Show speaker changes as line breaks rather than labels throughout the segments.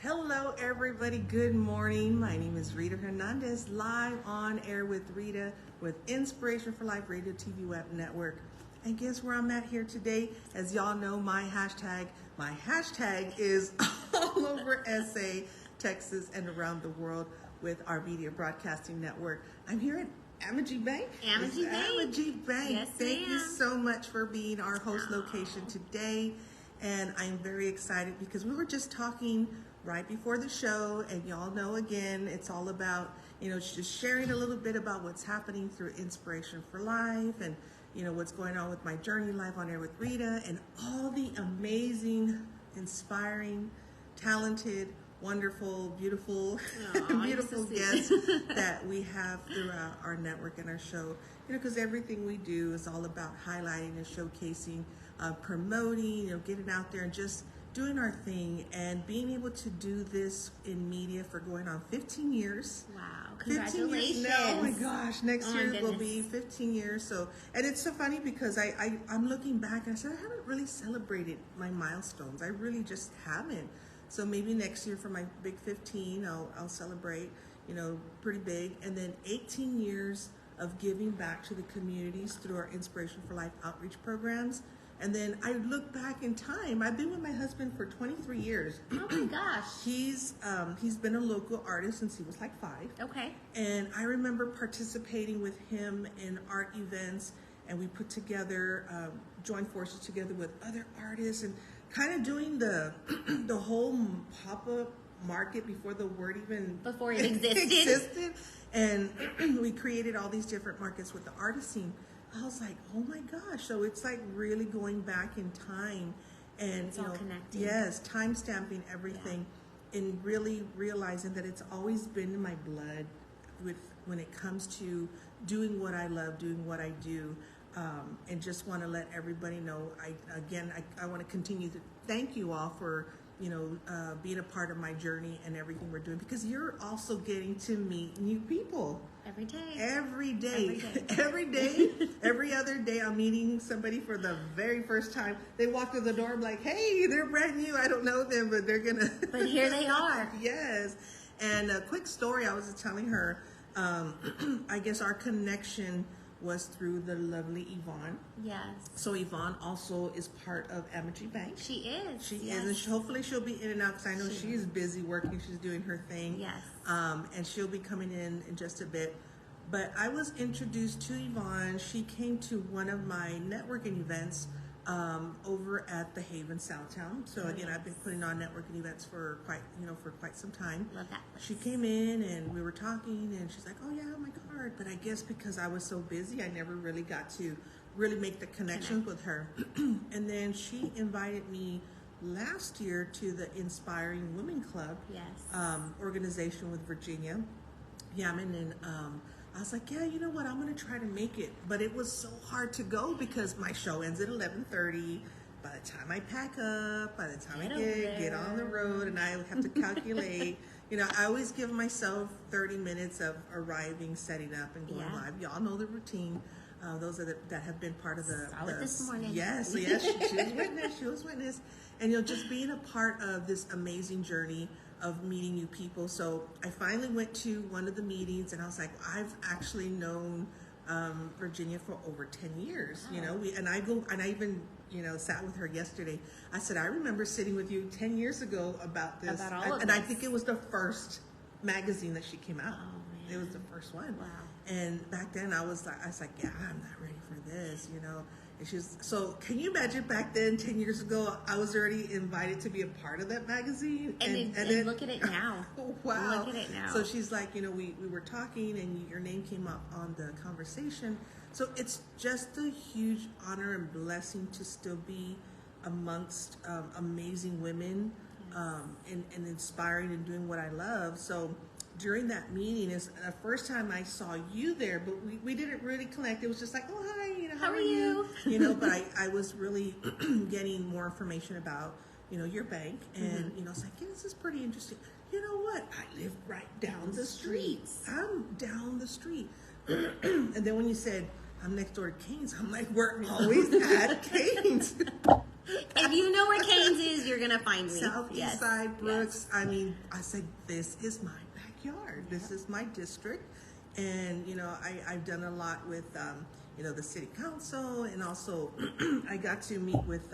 Hello, everybody. Good morning. My name is Rita Hernandez, live on air with Rita with Inspiration for Life Radio TV Web Network. And guess where I'm at here today? As y'all know, my hashtag is all over SA, Texas, and around the world with our media broadcasting network. I'm here at Amegy Bank. Amegy Bank.
Yes,
Thank you
ma'am.
so much for being our host location today. And I'm very excited because we were just talking right before the show, and y'all know, again, it's all about, just sharing a little bit about what's happening through Inspiration for Life and, what's going on with my journey live on air with Rita and all the amazing, inspiring, talented, wonderful, beautiful, beautiful guests that we have throughout our network and our show. Because everything we do is all about highlighting and showcasing, promoting, getting out there and just doing our thing, and being able to do this in media for going on 15 years.
Wow,
15
congratulations.
years now. Oh my gosh, next year will
goodness.
be 15 years. So, and it's so funny because I'm looking back and I said, I haven't really celebrated my milestones. I really just haven't. So maybe next year for my big 15, I'll celebrate, pretty big. And then 18 years of giving back to the communities through our Inspiration for Life outreach programs. And then I look back in time. I've been with my husband for 23 years.
Oh my gosh.
He's been a local artist since he was like 5.
Okay.
And I remember participating with him in art events, and we put together, joined forces together with other artists, and kind of doing the whole pop-up market before the word even
Before it existed.
And we created all these different markets with the artist scene. I was like, oh my gosh. So it's like really going back in time and,
It's all connected.
yes, time stamping everything and really realizing that it's always been in my blood when it comes to doing what I love, doing what I do. And just want to let everybody know, I want to continue to thank you all for, being a part of my journey and everything we're doing, because you're also getting to meet new people.
Every day.
Every day, every other day, I'm meeting somebody for the very first time. They walk through the door, I'm like, hey, they're brand new. I don't know them, but they're gonna.
But here they are.
Yes. And a quick story, I was telling her, I guess our connection was through the lovely Yvonne.
Yes.
So Yvonne also is part of Amegy Bank.
She is.
She
yes.
is, and hopefully she'll be in and out, because I know she is busy working. She's doing her thing.
Yes.
And she'll be coming in just a bit. But I was introduced to Yvonne. She came to one of my networking events over at the Haven Southtown. So again, I've been putting on networking events for quite some time.
Love that place.
She came in and we were talking, and she's like, "Oh yeah, my card." But I guess because I was so busy, I never really got to really make the connection with her. And then she invited me last year to the Inspiring Women Club organization with Virginia Yaman, and I was like, yeah, you know what, I'm going to try to make it. But it was so hard to go because my show ends at 11:30. By the time I pack up, by the time I get on the road, and I have to calculate, I always give myself 30 minutes of arriving, setting up, and going live. Y'all know the routine. Those that have been part of the
this morning.
Yes, she was witness. And just being a part of this amazing journey of meeting new people. So I finally went to one of the meetings, and I was like, I've actually known Virginia for over 10 years. I even sat with her yesterday. I said, I remember sitting with you 10 years ago about this, I think it was the first magazine that she came out.
Oh, man.
It was the first one.
Wow.
And back then I was like, yeah, I'm not ready for this, And she was, so can you imagine back then, 10 years ago, I was already invited to be a part of that magazine.
And then look at it now.
Wow.
Look at it now.
So she's like, we were talking, and your name came up on the conversation. So it's just a huge honor and blessing to still be amongst amazing women and inspiring and doing what I love. So during that meeting is the first time I saw you there, but we didn't really connect. It was just like, oh, hi, how are you? But I was really getting more information about, your bank. And, I was like, yeah, this is pretty interesting. You know what? I live right down the street. I'm down the street. And then when you said, I'm next door to Cane's, I'm like, we're always at Cane's.
If you know where Canes is, you're going to find me.
Southeast Side, Brooks. Yes. I mean, I said, this is my backyard. This is my district. And, I've done a lot with, the city council. And also, I got to meet with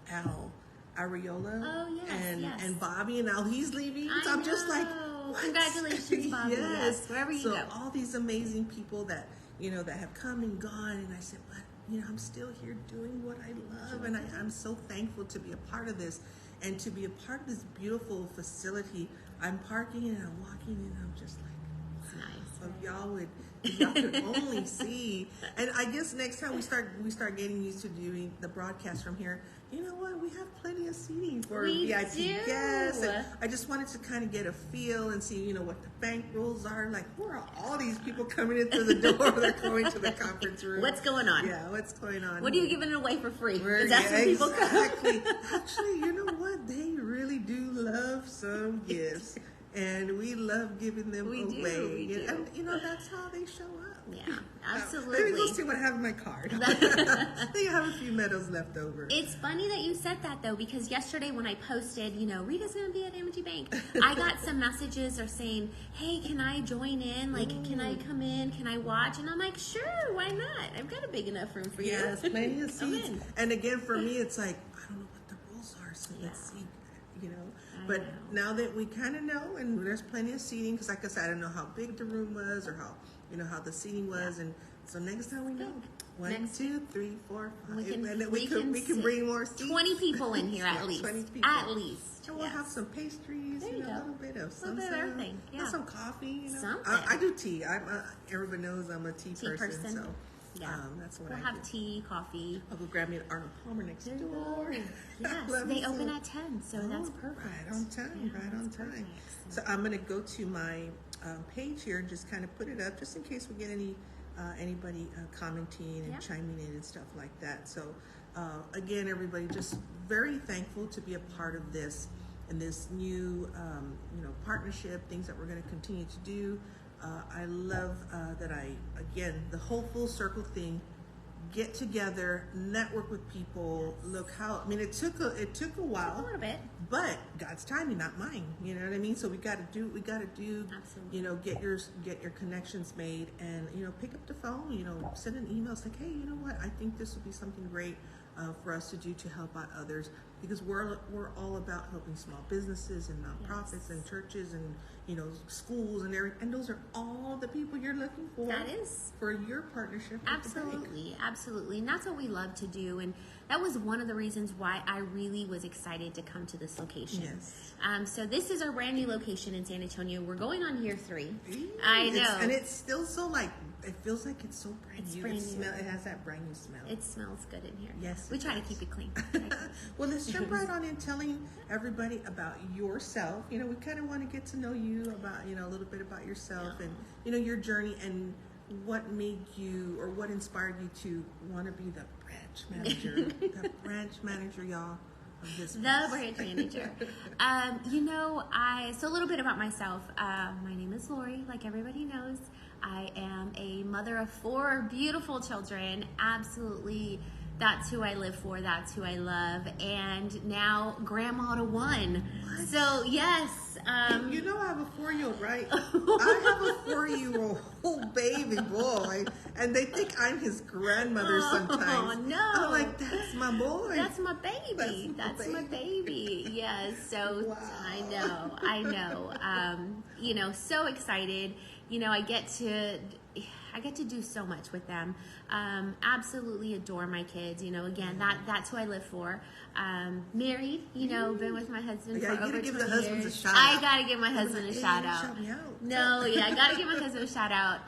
Al Ariola and Bobby. And now he's leaving. So I'm just like, what?
Congratulations, Bobby. Yes, wherever you go.
So all these amazing people that, that have come and gone. And I said, but, I'm still here doing what I love. And I'm so thankful to be a part of this and to be a part of this beautiful facility. I'm parking and I'm walking and I'm just like,
nice.
So if y'all could only see. And I guess next time we start getting used to doing the broadcast from here, you know what? We have plenty of seating for VIP guests. And I just wanted to kind of get a feel and see, what the bank rules are. Like, where are all these people coming in through the door? They're going to the conference room.
What's going on?
Yeah, what's going on?
What are you giving away for free? Because that's when people come.
Actually, you know what? They really do love some gifts. And we love giving them away.
We do.
And, that's how they show up.
Yeah, absolutely.
Let me go see what I have in my card. I think I have a few medals left over.
It's funny that you said that, though, because yesterday when I posted, Rita's going to be at Amegy Bank, I got some messages or saying, hey, can I join in? Like, can I come in? Can I watch? And I'm like, sure, why not? I've got a big enough room for you.
Yes, plenty of seats. And again, for me, it's like, I don't know what the rules are, so let's see. But now that we kind of know, and there's plenty of seating, because like I said, I don't know how big the room was or how the seating was, and so next time we know, 1, 2, 3, 4, 5, and then we can bring more seats.
20 people in here at least.
20 people.
At least.
And we'll have some pastries, a little bit of
everything. Yeah.
Some coffee.
Something.
I do tea. Everybody knows I'm a tea person. So.
Yeah,
that's what
we'll have tea, coffee.
I'll go grab me an Arnold Palmer next door.
Yes, they open at 10, so that's perfect.
Right on time, right on time. So I'm going to go to my page here and just kind of put it up, just in case we get anybody commenting and chiming in and stuff like that. So again, everybody, just very thankful to be a part of this and this new, partnership, things that we're going to continue to do. I love that the whole full circle thing, get together, network with people. Look how, it took a while,
a little bit,
but God's timing, not mine. You know what I mean? So we got to do. Absolutely. Get your connections made, and pick up the phone. Send an email. It's like, hey, you know what? I think this would be something great for us to do to help out others, because we're all about helping small businesses and nonprofits and churches and schools and everything, and those are all the people you're looking for.
That is
for your partnership.
Absolutely, and that's what we love to do, and that was one of the reasons why I really was excited to come to this location.
Yes.
So this is our brand new location in San Antonio. We're going on year 3.
I know, and it's still so it feels like it's so brand new. It has that brand new smell.
It smells good in here.
Yes,
we try to keep it clean.
Well, let's jump right on in telling everybody about yourself. We kind of want to get to know you about, a little bit about yourself and, your journey and what made you or what inspired you to want to be the branch manager, y'all, of this place.
The branch manager. So a little bit about myself. My name is Laurie, like everybody knows. I am a mother of 4 beautiful children. Absolutely, that's who I live for. That's who I love. And now grandma to 1.
What?
So, yes.
I have a 4-year-old, right? I have a 4-year-old baby boy, and they think I'm his grandmother sometimes. Oh,
no.
I'm like, that's my boy.
That's my baby. That's my baby. Yes. So, wow. I know. So excited. I get to do so much with them. Absolutely adore my kids. Again, that's who I live for. Married, been with my husband for over 20 years. I gotta give my husband a shout out. I gotta give my husband a shout out.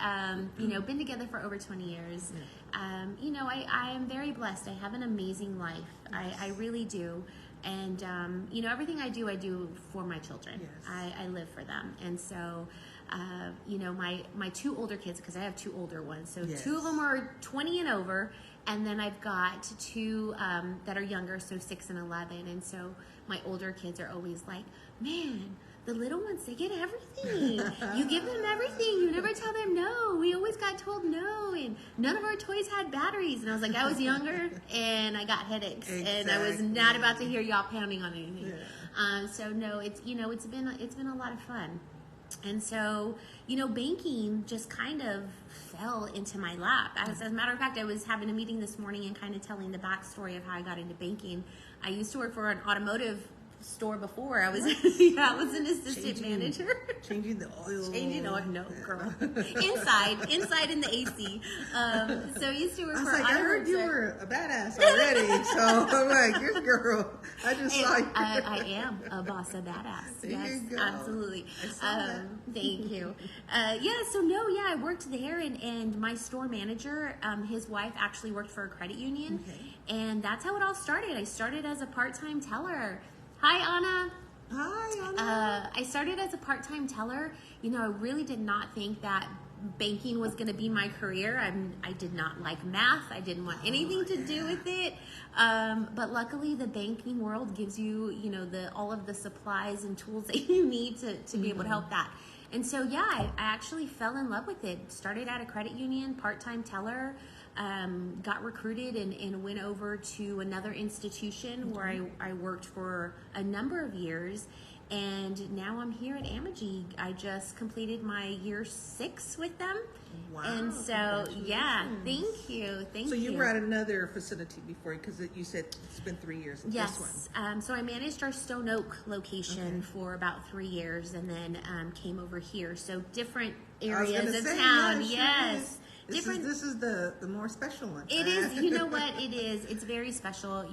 Been together for over 20 years. I am very blessed. I have an amazing life. I really do. And, everything I do for my children. Yes. I live for them. And so, my 2 older kids, because I have 2 older ones. So 2 of them are 20 and over, And then I've got two that are younger, so 6 and 11. And so my older kids are always like, man, the little ones, they get everything. You give them everything. You never tell them no. We always got told no. And none of our toys had batteries. And I was like, I was younger and I got headaches. Exactly. And I was not about to hear y'all pounding on anything. Yeah. So no, it's been a lot of fun. And so, banking just kind of fell into my lap. As a matter of fact, I was having a meeting this morning and kind of telling the backstory of how I got into banking. I used to work for an automotive store before. I was I was an assistant manager.
Changing the oil.
No, girl. inside in the AC. So I used to work for
I heard you were a badass already. So I'm like, good girl. I just saw you.
I am a boss, a badass.
There
yes,
you go.
Absolutely.
I saw that.
Thank you. I worked there, and my store manager, his wife actually worked for a credit union, and that's how it all started. I started as a part-time teller. Hi, Anna.
Hi, Anna.
I started as a part-time teller. I really did not think that banking was going to be my career. I did not like math. I didn't want anything to do with it. But luckily, the banking world gives you, all of the supplies and tools that you need to be able to help that. And so, I actually fell in love with it. Started at a credit union, part-time teller. Got recruited and went over to another institution where I worked for a number of years, and now I'm here at Amegy. I just completed my year 6 with them.
Wow.
And so, thank you.
So you were at another facility before, because you said it's been 3 years at this one.
So I managed our Stone Oak location for about 3 years, and then came over here. So different areas of town. Yes.
This is the more special one.
It is. You know what? It is. It's very special.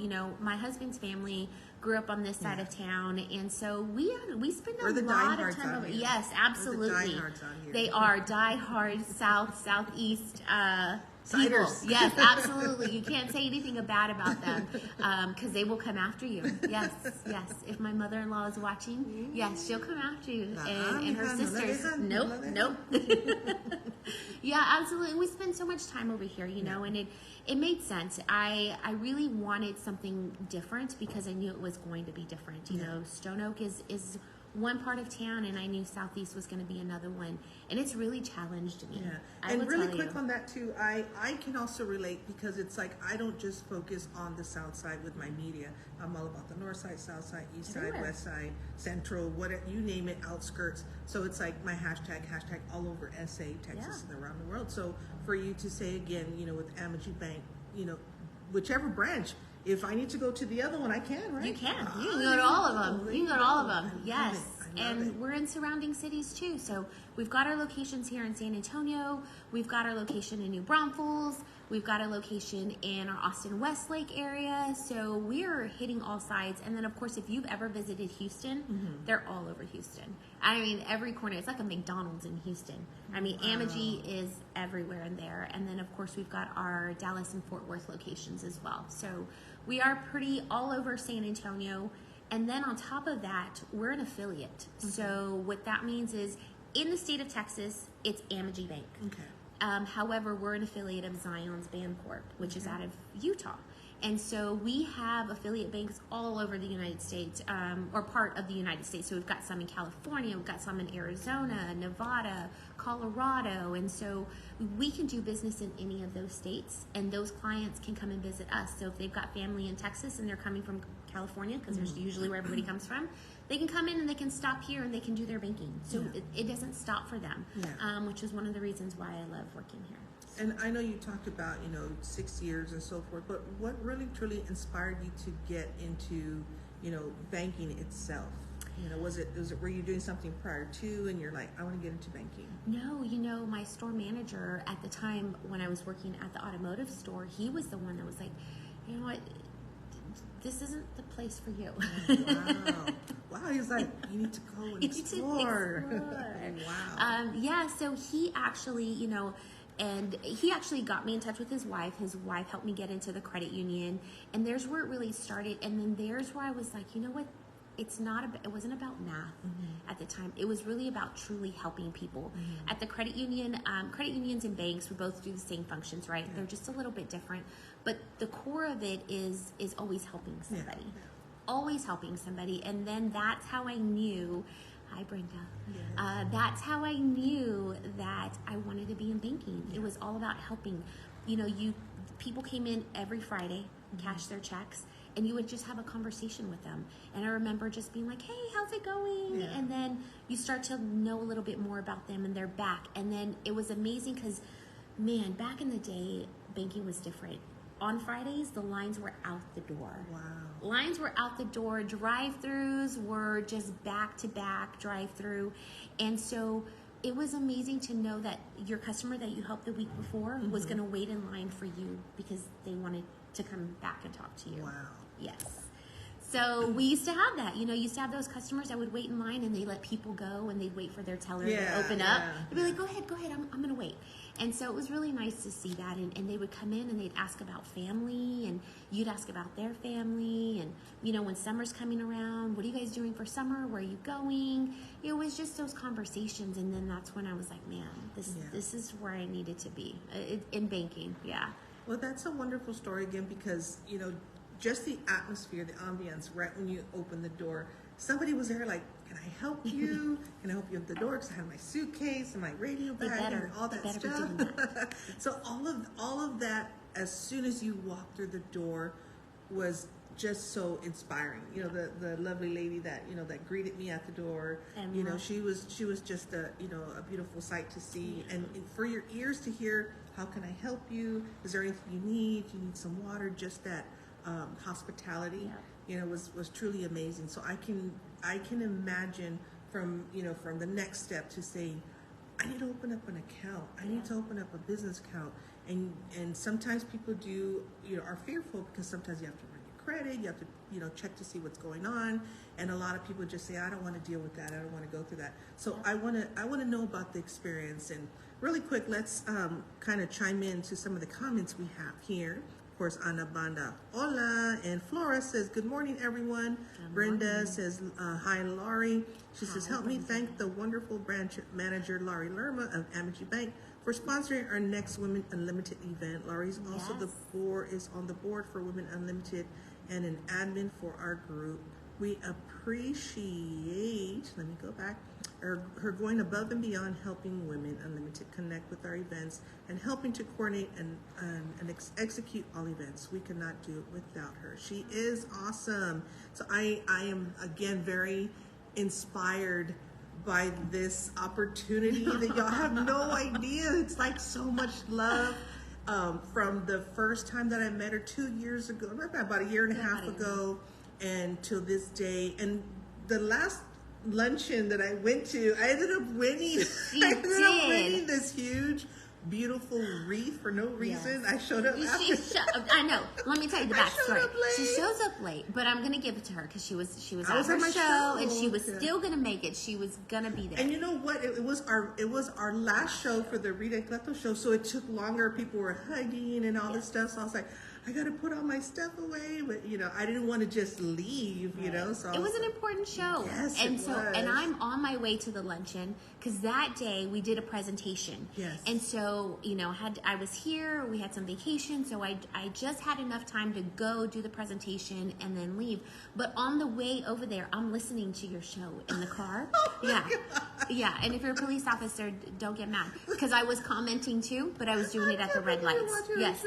My husband's family grew up on this side of town, and so we spend a lot of time over. Yes, absolutely.
We're the diehards on here.
They are diehard southeast people.
Ciders.
Yes, absolutely. You can't say anything bad about them because they will come after you. Yes. If my mother-in-law is watching, yes, she'll come after you, and her sisters. Nope. Yeah, absolutely. And we spend so much time over here, and it made sense. I really wanted something different because I knew it was going to be different. Stone Oak is one part of town, and I knew Southeast was going to be another one, and it's really challenged me.
And really quick on that too, I can also relate, because it's like I don't just focus on the south side with my media. I'm all about the north side, south side, east side, west side, central, whatever you name it, outskirts. So it's like my hashtag all over SA, Texas, and around the world. So for you to say again, with Amegy Bank, whichever branch. If I need to go to the other one, I can, right?
You can. You can go to all of them. Yes. And we're in surrounding cities too. So we've got our locations here in San Antonio. We've got our location in New Braunfels. We've got a location in our Austin Westlake area. So we're hitting all sides. And then, of course, if you've ever visited Houston, they're all over Houston. I mean, every corner. It's like a McDonald's in Houston. I mean, Amegy is everywhere in there. And then, of course, we've got our Dallas and Fort Worth locations as well. So we are pretty all over San Antonio. And then on top of that, we're an affiliate. So what that means is in the state of Texas, it's Amegy Bank. However, we're an affiliate of Zion's Bancorp, which is out of Utah. And so we have affiliate banks all over the United States, or part of the United States. So we've got some in California, we've got some in Arizona, Nevada, Colorado. And so we can do business in any of those states, and those clients can come and visit us. So if they've got family in Texas and they're coming from California, because there's usually where everybody comes from, they can come in and they can stop here and they can do their banking. So it doesn't stop for them, which is one of the reasons why I love working here.
And I know you talked about, 6 years and so forth, but what really truly inspired you to get into, banking itself? Was it were you doing something prior to, and you're like, I want to get into banking?
No, my store manager at the time when I was working at the automotive store, he was the one that was like, you know what, this isn't the place for you.
Wow, he's like, you need to go and explore.
Wow. So he actually, and he actually got me in touch with his wife. His wife helped me get into the credit union, and there's where it really started. And then there's where I was like, you know what? it wasn't about math at the time. It was really about truly helping people. At the credit union, credit unions and banks, we both do the same functions, right? They're just a little bit different, but the core of it is always helping somebody. Always helping somebody. And then that's how I knew, hi Brenda, that's how I knew that I wanted to be in banking. It was all about helping. People came in every Friday, cash their checks, and you would just have a conversation with them. And I remember just being like, hey, how's it going? And then you start to know a little bit more about them, and they're back. And then it was amazing because, man, back in the day, banking was different. On Fridays, the lines were out the door.
Wow.
Lines were out the door. Drive-throughs were just back-to-back drive-through. And so it was amazing to know that your customer that you helped the week before was going to wait in line for you because they wanted to come back and talk to you.
Wow.
Yes. So we used to have that. You used to have those customers that would wait in line and they let people go and they'd wait for their teller to open up. They'd be like, go ahead, I'm going to wait. And so it was really nice to see that. And they would come in and they'd ask about family, and you'd ask about their family. And, when summer's coming around, what are you guys doing for summer? Where are you going? It was just those conversations. And then that's when I was like, man, this is where I needed to be in banking. Yeah.
Well, that's a wonderful story again because, just the atmosphere, the ambiance, right when you open the door, somebody was there like, can I help you? Can I help you at the door? Because I had my suitcase and my radio bag and all that stuff. So all of that, as soon as you walk through the door, was just so inspiring. The lovely lady that that greeted me at the door. She was just a beautiful sight to see, and for your ears to hear, how can I help you? Is there anything you need? Do you need some water? Just that hospitality, was truly amazing. So I can imagine from the next step to saying, I need to open up an account. I need to open up a business account. And sometimes people are fearful because sometimes you have to run your credit, you have to check to see what's going on, and a lot of people just say, I don't want to deal with that, I don't want to go through that. So I want to know about the experience. And really quick, let's kind of chime in to some of the comments we have here. Of course, Ana Banda, hola, and Flora says, good morning, everyone. Brenda says, hi, Laurie. She says, help me thank the wonderful branch manager, Laurie Lerma of Amegy Bank, for sponsoring our next Women Unlimited event. Laurie's also is on the board for Women Unlimited and an admin for our group. We appreciate, let me go back, her going above and beyond helping Women Unlimited connect with our events and helping to coordinate and execute all events. We could not do it without her. She is awesome. So I am, again, very inspired by this opportunity that y'all have no idea. It's like so much love. From the first time that I met her 2 years ago, about a year and a half ago, and till this day. And the last luncheon that I went to, I ended up winning. I ended up winning this huge, beautiful wreath for no reason. I showed up after.
I know. Let me tell you the backstory. She shows up late, but I'm gonna give it to her because she was at her show and she was still gonna make it. She was gonna be there.
And you know what? It was our last show for the Rita show, so it took longer. People were hugging and all this stuff. So I was like, I got to put all my stuff away, but I didn't want to just leave, so
it was an important show.
Yes,
and I'm on my way to the luncheon because that day we did a presentation.
Yes.
And so, I was here, we had some vacation, so I just had enough time to go do the presentation and then leave. But on the way over there, I'm listening to your show in the car. Yeah. And if you're a police officer, don't get mad because I was commenting too, but I was doing it at the red lights. Yes.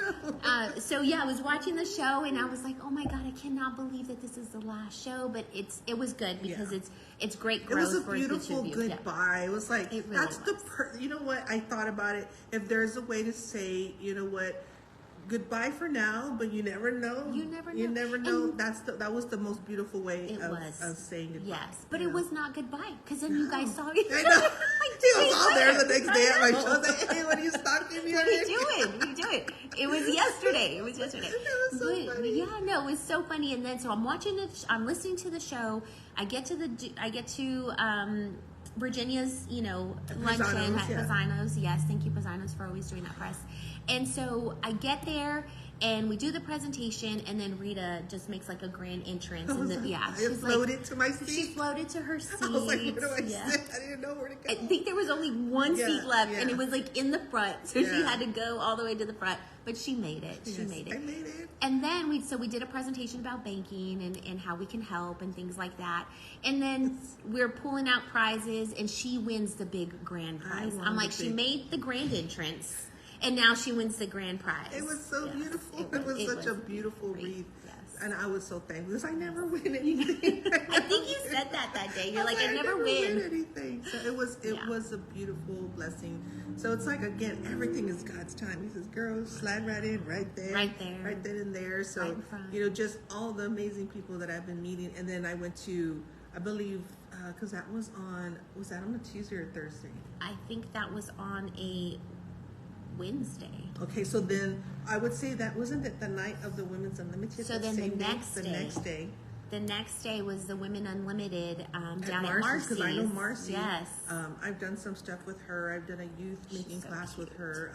I was watching the show and I was like, oh my God, I cannot believe that this is the last show. But it was good because it's great growth.
It was a beautiful goodbye. It was like, you know what? I thought about it. If there's a way to say, goodbye for now, but you never know. You never know. That was the most beautiful way of saying goodbye.
Yes, but it was not goodbye because then you guys saw me.
I know. He was all there the next day at my show. Like, hey, what are you talking to?
What are you doing? It was yesterday. It was
so funny.
Yeah, no, it was so funny. And then so I'm watching it. I'm listening to the show. I get to Virginia's, luncheon at Pizzanos. Yes, thank you, Pizzanos, for always doing that for us. And so I get there, And we do the presentation, and then Rita just makes like a grand entrance.
I floated to my seat.
She floated to her seat.
I was like, where do I sit? I didn't know where to go.
I think there was only one seat left, and it was like in the front, so she had to go all the way to the front. But she made it. She made it.
I made it.
And then we did a presentation about banking and how we can help and things like that. And then we're pulling out prizes, and she wins the big grand prize. I'm like, she made the grand entrance. And now she wins the grand prize.
It was so beautiful. It was such a beautiful wreath. Yes. And I was so thankful because I never win anything.
I think you said that day. You're like, I never win
anything. So it was a beautiful blessing. So it's like, again, everything is God's time. He says, girl, slide right in, right there.
Right there.
Right then and there. So, just all the amazing people that I've been meeting. And then I went to, I believe, because was that on a Tuesday or Thursday?
I think that was on a Wednesday.
Okay, so then I would say that wasn't it the night of the Women's Unlimited.
So then the next
day.
The next day was the Women Unlimited down at
Marcy's. Because I know Marcy.
Yes.
I've done some stuff with her. I've done a youth making class with her,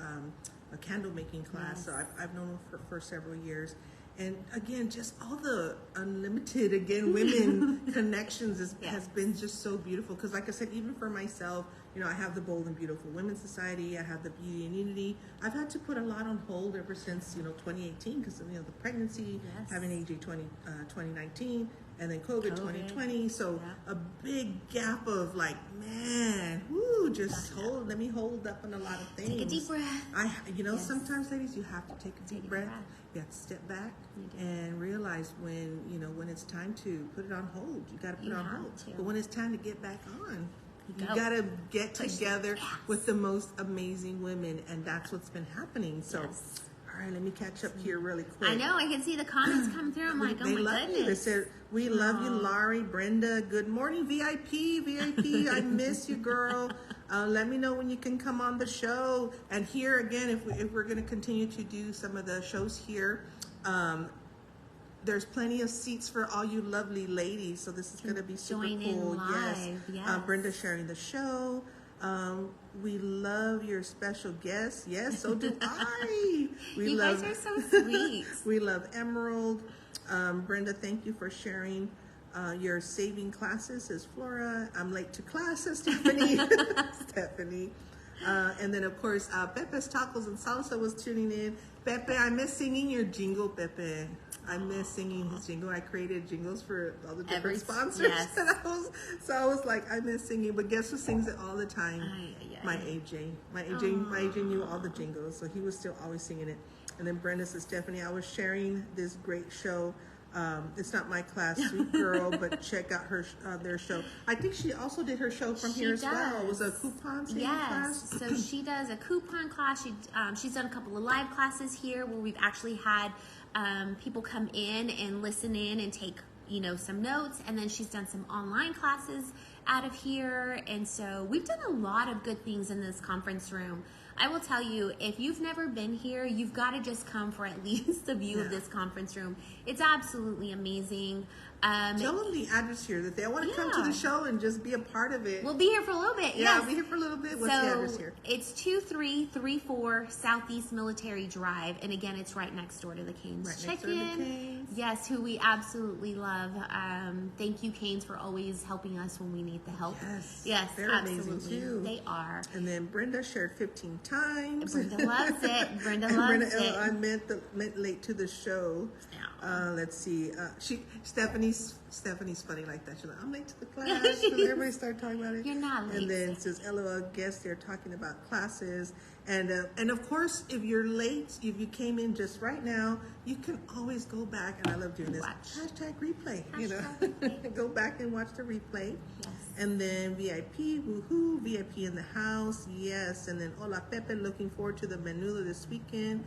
a candle making class. So I've known her for several years. And again, just all the unlimited, women connections has been just so beautiful. Because like I said, even for myself, I have the Bold and Beautiful Women's Society. I have the Beauty and Unity. I've had to put a lot on hold ever since, 2018 because of, the pregnancy, having AJ 2019, and then COVID 2020. So a big gap of like, man, let me hold up on a lot of things.
Take a deep breath.
Sometimes, ladies, you have to take a deep breath. You have to step back and realize when it's time to put it on hold. You got to put it on hold. But when it's time to get back on, you got to get together with the most amazing women, and that's what's been happening. So, all right, let me catch up here really quick.
I know, I can see the comments coming through. I'm like, oh my goodness.
They said, we love you, Laurie, Brenda. Good morning, VIP. I miss you, girl. Let me know when you can come on the show. And here again, if we're going to continue to do some of the shows here, there's plenty of seats for all you lovely ladies. So this is going to be super cool. Yes. Brenda sharing the show. We love your special guests. Yes, so do I.
You guys are so sweet.
We love Emerald. Brenda, thank you for sharing your saving classes, says Flora. I'm late to class, says Stephanie. And then, of course, Pepe's Tacos and Salsa was tuning in. Pepe, I miss singing your jingle, Pepe. I miss singing his jingle. I created jingles for all the different sponsors. Yes. So I was like, I miss singing. But guess who sings it all the time? My AJ. My AJ knew all the jingles, so he was still always singing it. And then Brenda says, Stephanie, I was sharing this great show. It's not my class, sweet girl, but check out their show. I think she also did her show from here as well. It was a coupon class.
So she does a coupon class. She's done a couple of live classes here where we've actually had people come in and listen in and take some notes, and then she's done some online classes out of here. And so we've done a lot of good things in this conference room. I will tell you, if you've never been here, you've got to just come for at least a view of this conference room. It's absolutely amazing.
Tell them the address here, that they want to come to the show and just be a part of it.
We'll be here for a little bit.
Yeah, we'll be here for a little bit. What's the address here?
It's 2334 Southeast Military Drive. And again, it's right next door to the Canes.
Right next door to the Canes.
Yes, who we absolutely love. Thank you, Canes, for always helping us when we need the help. Yes,
they're
absolutely.
amazing too.
They are.
And then Brenda shared 15 times.
Brenda loves it. Brenda loves it.
I meant late to the show. Let's see. Stephanie,'s funny like that. She's like, I'm late to the class. Everybody started talking about it.
You're not late.
And then it says, LOL, guess they're talking about classes. And of course, if you're late, if you came in just right now, you can always go back. And I love doing this. Hashtag replay. Replay. Go back and watch the replay.
Yes.
And then VIP, woohoo, VIP in the house. Yes. And then Hola Pepe, looking forward to the menudo this weekend.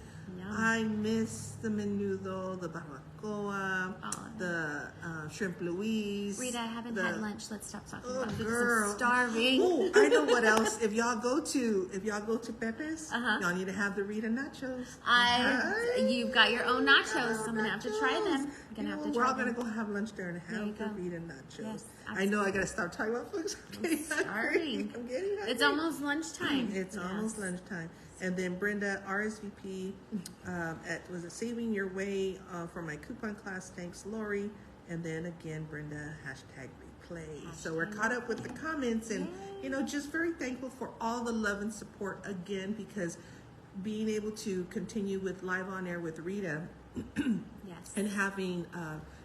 I miss the menudo, the barbacoa, the shrimp Louise.
Rita, I haven't had lunch. Let's stop talking about it.
Girl.
I'm starving.
Oh, I know what else. If y'all go to Pepe's, y'all need to have the Rita nachos.
You've got your own nachos, so I'm gonna have to try them.
We're all gonna go have lunch there and have the Rita nachos.
Yes.
I know I got to stop talking about food. I'm
starving.
I'm getting hungry.
It's almost lunchtime.
It's almost lunchtime. And then Brenda, RSVP, was it Saving Your Way for my coupon class? Thanks, Laurie. And then again, Brenda, #replay. So we're caught up with the comments and, just very thankful for all the love and support again, because being able to continue with Live on Air with Rita and having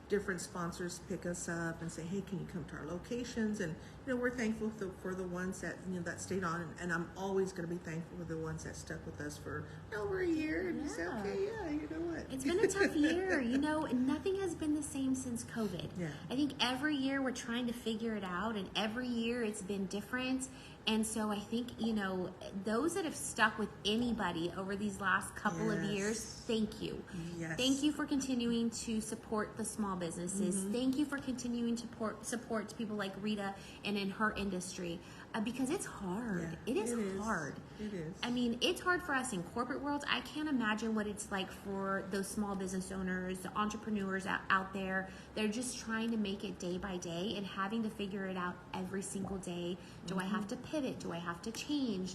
different sponsors pick us up and say, hey, can you come to our locations? And, we're thankful for the ones that, that stayed on. And I'm always going to be thankful for the ones that stuck with us for over a year. And you say, okay, you know what?
It's been a tough year. Nothing has been the same since COVID.
Yeah.
I think every year we're trying to figure it out, and every year it's been different. And so I think, those that have stuck with anybody over these last couple of years, thank you.
Yes.
Thank you for continuing to support the small businesses. Thank you for continuing to support people like Rita and in her industry, because it's hard.
Yeah,
it is hard.
It is.
I mean, it's hard for us in corporate worlds. I can't imagine what it's like for those small business owners, the entrepreneurs out there. They're just trying to make it day by day and having to figure it out every single day. Do I have to pivot? Do I have to change?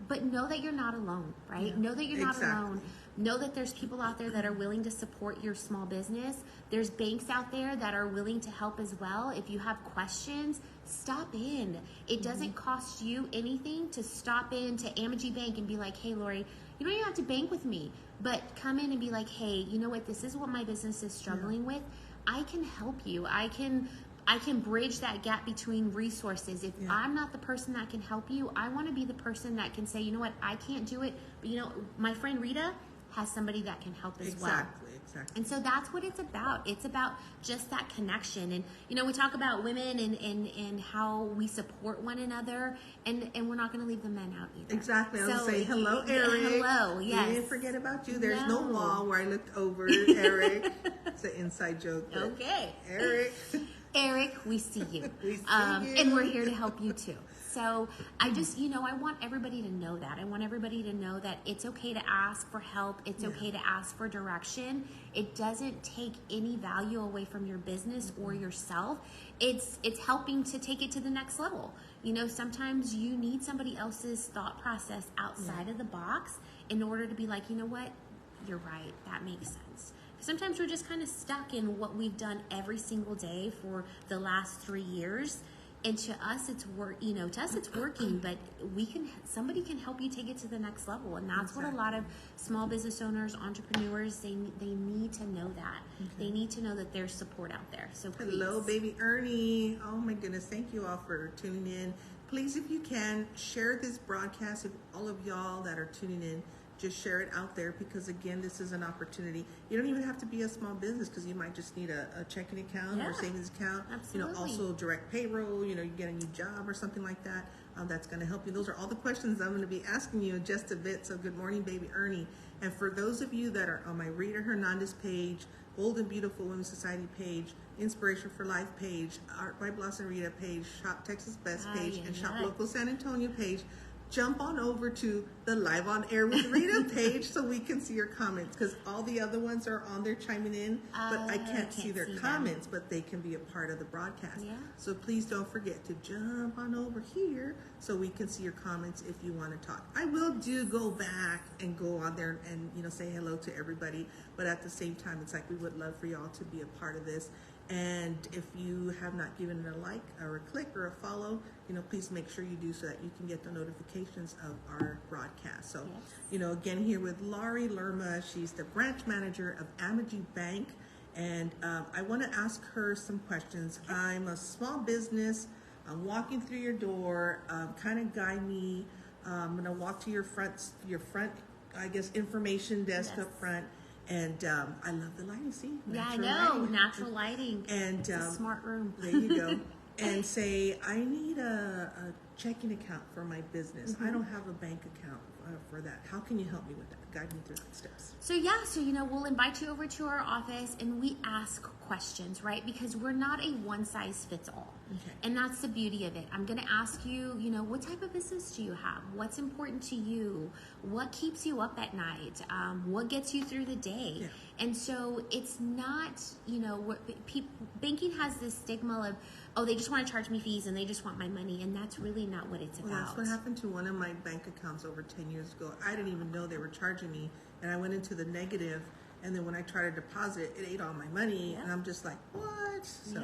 But know that you're not alone, right?
Yeah,
Know that you're not alone. Know that there's people out there that are willing to support your small business. There's banks out there that are willing to help as well. If you have questions, stop in. It doesn't cost you anything to stop in to Amegy Bank and be like, hey, Laurie, you don't even have to bank with me, but come in and be like, hey, you know what? This is what my business is struggling with. I can help you. I can bridge that gap between resources. If I'm not the person that can help you, I want to be the person that can say, you know what, I can't do it, but my friend Rita has somebody that can help as well.
Exactly.
And so that's what it's about. It's about just that connection. And, we talk about women and how we support one another, and we're not going to leave the men out either.
Exactly. I was going to say, hello, Eric.
Hello, yes.
We didn't forget about you. There's no wall where I looked over, Eric. It's an inside joke.
Okay.
Eric,
we see you.
We see you.
And we're here to help you too. So I just, I want everybody to know that. I want everybody to know that it's okay to ask for help. It's okay to ask for direction. It doesn't take any value away from your business or yourself. It's helping to take it to the next level. Sometimes you need somebody else's thought process outside of the box in order to be like, you know what? You're right. That makes sense. Sometimes we're just kind of stuck in what we've done every single day for the last 3 years. And to us, it's working, but somebody can help you take it to the next level. And that's what a lot of small business owners, entrepreneurs, they need to know that. They need to know that there's support out there. So please.
Hello, baby Ernie. Oh my goodness. Thank you all for tuning in. Please, if you can, share this broadcast. If all of y'all that are tuning in, just share it out there, because again, this is an opportunity. You don't even have to be a small business, because you might just need a checking account or savings account.
Absolutely.
Also direct payroll, you get a new job or something like that. That's going to help you. Those are all the questions I'm going to be asking you in just a bit. So good morning, baby Ernie. And for those of you that are on my Rita Hernandez page, Bold and Beautiful Women's Society page, Inspiration for Life page, Art by Blossom Rita page, Shop Texas Best page, and Shop Local San Antonio page, jump on over to the Live on Air with Rita page so we can see your comments, because all the other ones are on there chiming in, but I can't see their comments, but they can be a part of the broadcast. So please don't forget to jump on over here so we can see your comments if you want to talk. I will go back and go on there and say hello to everybody, but at the same time, it's like we would love for y'all to be a part of this. And if you have not given it a like or a click or a follow, please make sure you do, so that you can get the notifications of our broadcast. So, again, here with Laurie Lerma, she's the branch manager of Amegy Bank. And I want to ask her some questions. I'm a small business. I'm walking through your door. Kind of guide me. I'm going to walk to your front, I guess, information desk up front. And I love the lighting. See?
I know. Natural lighting.
And
it's a smart room.
There you go. And say, I need a checking account for my business. I don't have a bank account for that. How can you help me with that? Guide me through the steps.
So we'll invite you over to our office, and we ask questions, right? Because we're not a one size fits all. And that's the beauty of it. I'm going to ask you, what type of business do you have? What's important to you? What keeps you up at night? What gets you through the day? And so it's not, banking has this stigma of oh, they just want to charge me fees and they just want my money, and that's really not what it's about.
That's what happened to one of my bank accounts over 10 years ago. I didn't even know they were charging me, and I went into the negative, and then when I tried to deposit, it ate all my money, and I'm just like, what? So,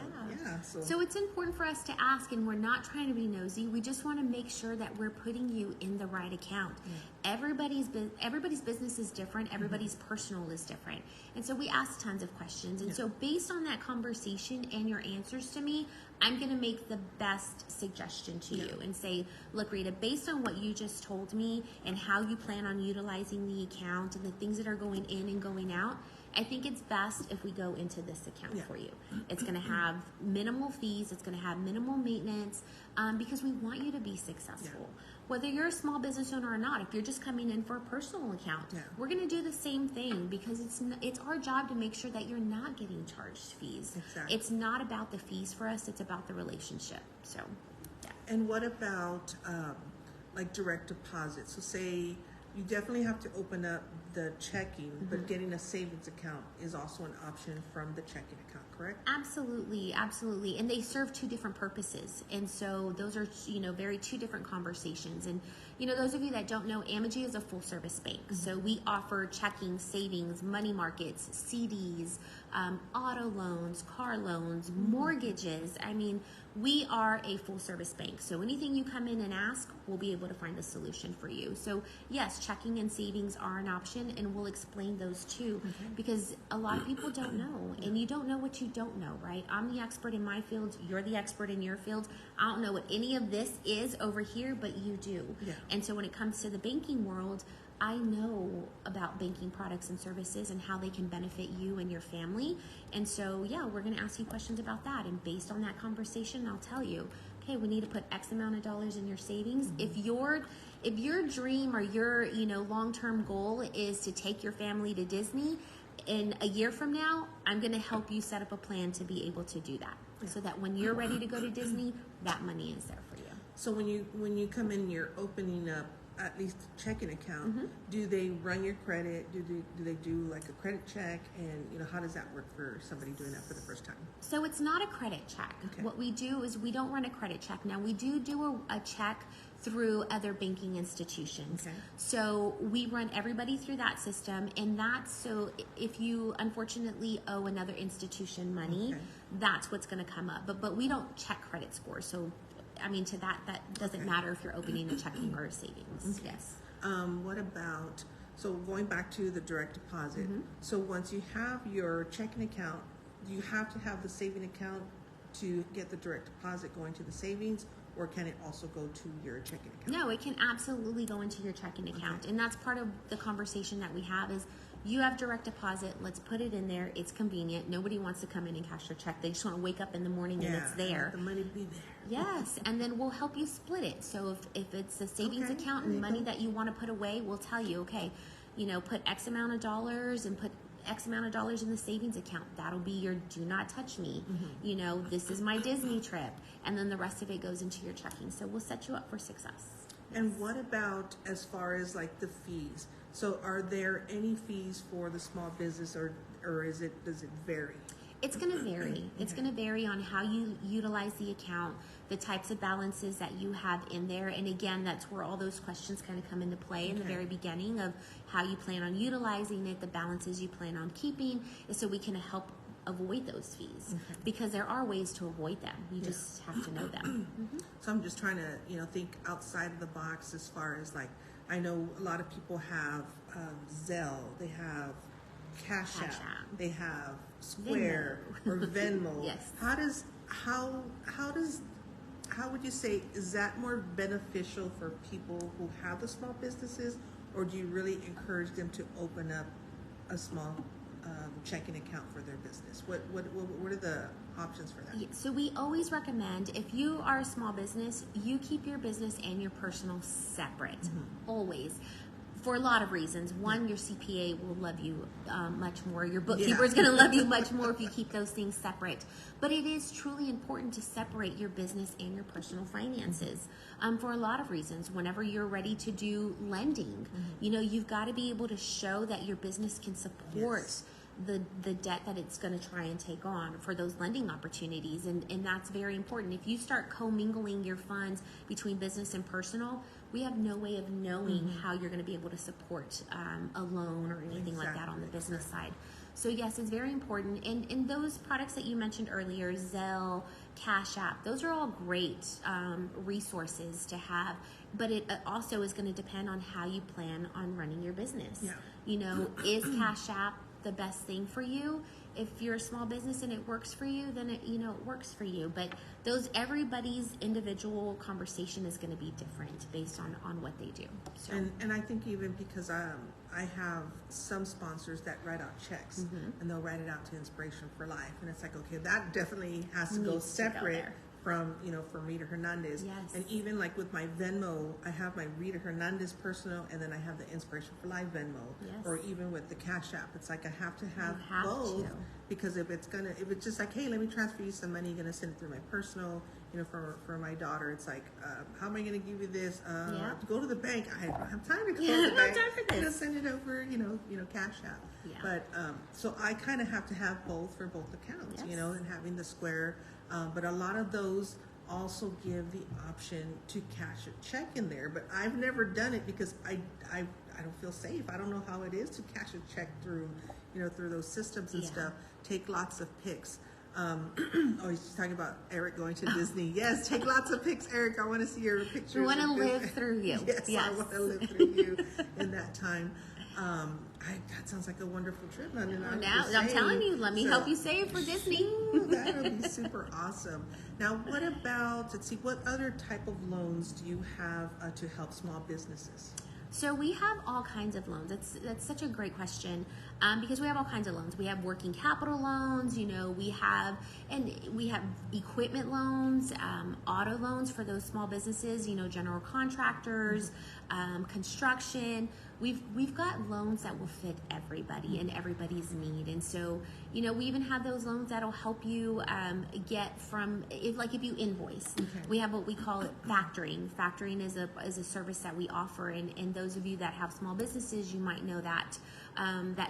So it's important for us to ask, and we're not trying to be nosy. We just want to make sure that we're putting you in the right account. Everybody's business is different. Everybody's personal is different. And so we ask tons of questions. And so based on that conversation and your answers to me, I'm going to make the best suggestion to you and say, look, Rita, based on what you just told me and how you plan on utilizing the account and the things that are going in and going out, I think it's best if we go into this account for you. It's going to have minimal fees. It's going to have minimal maintenance because we want you to be successful. Whether you're a small business owner or not, if you're just coming in for a personal account, we're going to do the same thing because it's our job to make sure that you're not getting charged fees.
Exactly.
It's not about the fees for us. It's about the relationship. So,
And what about like direct deposit? So say you definitely have to open up the checking, but getting a savings account is also an option from the checking account, correct?
Absolutely, absolutely. And they serve two different purposes. And so those are, very two different conversations. And, those of you that don't know, Amegy is a full service bank. So we offer checking, savings, money markets, CDs, auto loans, car loans, mortgages. I mean, we are a full service bank. So anything you come in and ask, we'll be able to find a solution for you. So yes, checking and savings are an option, and we'll explain those too, because a lot of people don't know, and you don't know what you don't know, right? I'm the expert in my field. You're the expert in your field. I don't know what any of this is over here, but you do. And so when it comes to the banking world, I know about banking products and services and how they can benefit you and your family. And so, we're going to ask you questions about that. And based on that conversation, I'll tell you, okay, we need to put X amount of dollars in your savings. If your dream or your, long-term goal is to take your family to Disney, in a year from now, I'm going to help you set up a plan to be able to do that. So that when you're ready to go to Disney, that money is there for you.
So when you come in, you're opening up at least a checking account. Do they run your credit? Do they do like a credit check? And how does that work for somebody doing that for the first time?
So it's not a credit check. What we do is we don't run a credit check. Now we do a check through other banking institutions. So we run everybody through that system, and that's so if you unfortunately owe another institution money, that's what's going to come up. But we don't check credit scores. So I mean, to that doesn't matter if you're opening a checking or a savings. Yes.
What about, so going back to the direct deposit, so once you have your checking account, do you have to have the saving account to get the direct deposit going to the savings, or can it also go to your checking account?
No, it can absolutely go into your checking account. And that's part of the conversation that we have is, you have direct deposit, let's put it in there. It's convenient. Nobody wants to come in and cash their check. They just want to wake up in the morning and it's there.
The money be there.
Yes, and then we'll help you split it. So if it's a savings account and money that you want to put away, we'll tell you, okay, put X amount of dollars and put X amount of dollars in the savings account. That'll be your do not touch me. This is my Disney trip. And then the rest of it goes into your checking. So we'll set you up for success.
And what about as far as like the fees? So are there any fees for the small business, or does it vary?
It's going to vary. It's going to vary on how you utilize the account, the types of balances that you have in there. And again, that's where all those questions kind of come into play in the very beginning of how you plan on utilizing it, the balances you plan on keeping, so we can help avoid those fees because there are ways to avoid them. You just have to know them.
So I'm just trying to, think outside of the box as far as like, I know a lot of people have Zelle, they have Cash App, they have Square or Venmo.
Yes.
How would you say, is that more beneficial for people who have the small businesses, or do you really encourage them to open up a small checking account for their business? What are the options for that?
Yeah, so we always recommend, if you are a small business, you keep your business and your personal separate, always. For a lot of reasons. One, your CPA will love you much more. Your bookkeeper is going to love you much more if you keep those things separate. But it is truly important to separate your business and your personal finances for a lot of reasons. Whenever you're ready to do lending, you've got to be able to show that your business can support the debt that it's going to try and take on for those lending opportunities. And that's very important. If you start commingling your funds between business and personal, we have no way of knowing how you're going to be able to support a loan or anything like that on the business side. So yes, it's very important. And those products that you mentioned earlier, Zelle, Cash App, those are all great resources to have. But it also is going to depend on how you plan on running your business.
Yeah.
You know, is Cash App the best thing for you? If you're a small business and it works for you, then it works for you. But everybody's individual conversation is going to be different based on what they do. So
and I think even because I have some sponsors that write out checks and they'll write it out to Inspiration for Life, and it's like, okay, that definitely has to go separate from from Rita Hernandez.
Yes.
And even like with my Venmo, I have my Rita Hernandez personal, and then I have the Inspiration for Life Venmo.
Yes.
Or even with the Cash App, it's like I have to have both, because if it's just like, hey, let me transfer you some money, you're gonna send it through my personal, for my daughter, it's like, how am I gonna give you this? I have to go to the bank. I don't have time to go to the bank.
Time for this.
Send it over, Cash App.
Yeah.
But so I kind of have to have both for both accounts,
Yes.
and having the Square. But a lot of those also give the option to cash a check in there. But I've never done it because I don't feel safe. I don't know how it is to cash a check through those systems and stuff. Take lots of pics. He's talking about Eric going to Disney. Yes, take lots of pics, Eric. I want to see your pictures.
We want to live through you.
Yes, I want to live through you in that time. That sounds like a wonderful trip.
Now, I'm telling you, let me help you save for Disney.
That would be super awesome. Now, what about, what other type of loans do you have to help small businesses?
So we have all kinds of loans. That's such a great question, because we have all kinds of loans. We have working capital loans. We have equipment loans, auto loans for those small businesses. General contractors, construction. We've got loans that will fit everybody and everybody's need. And so we even have those loans that'll help you get from if you invoice. Okay. We have what we call it factoring. Factoring is a service that we offer, and those of you that have small businesses, you might know that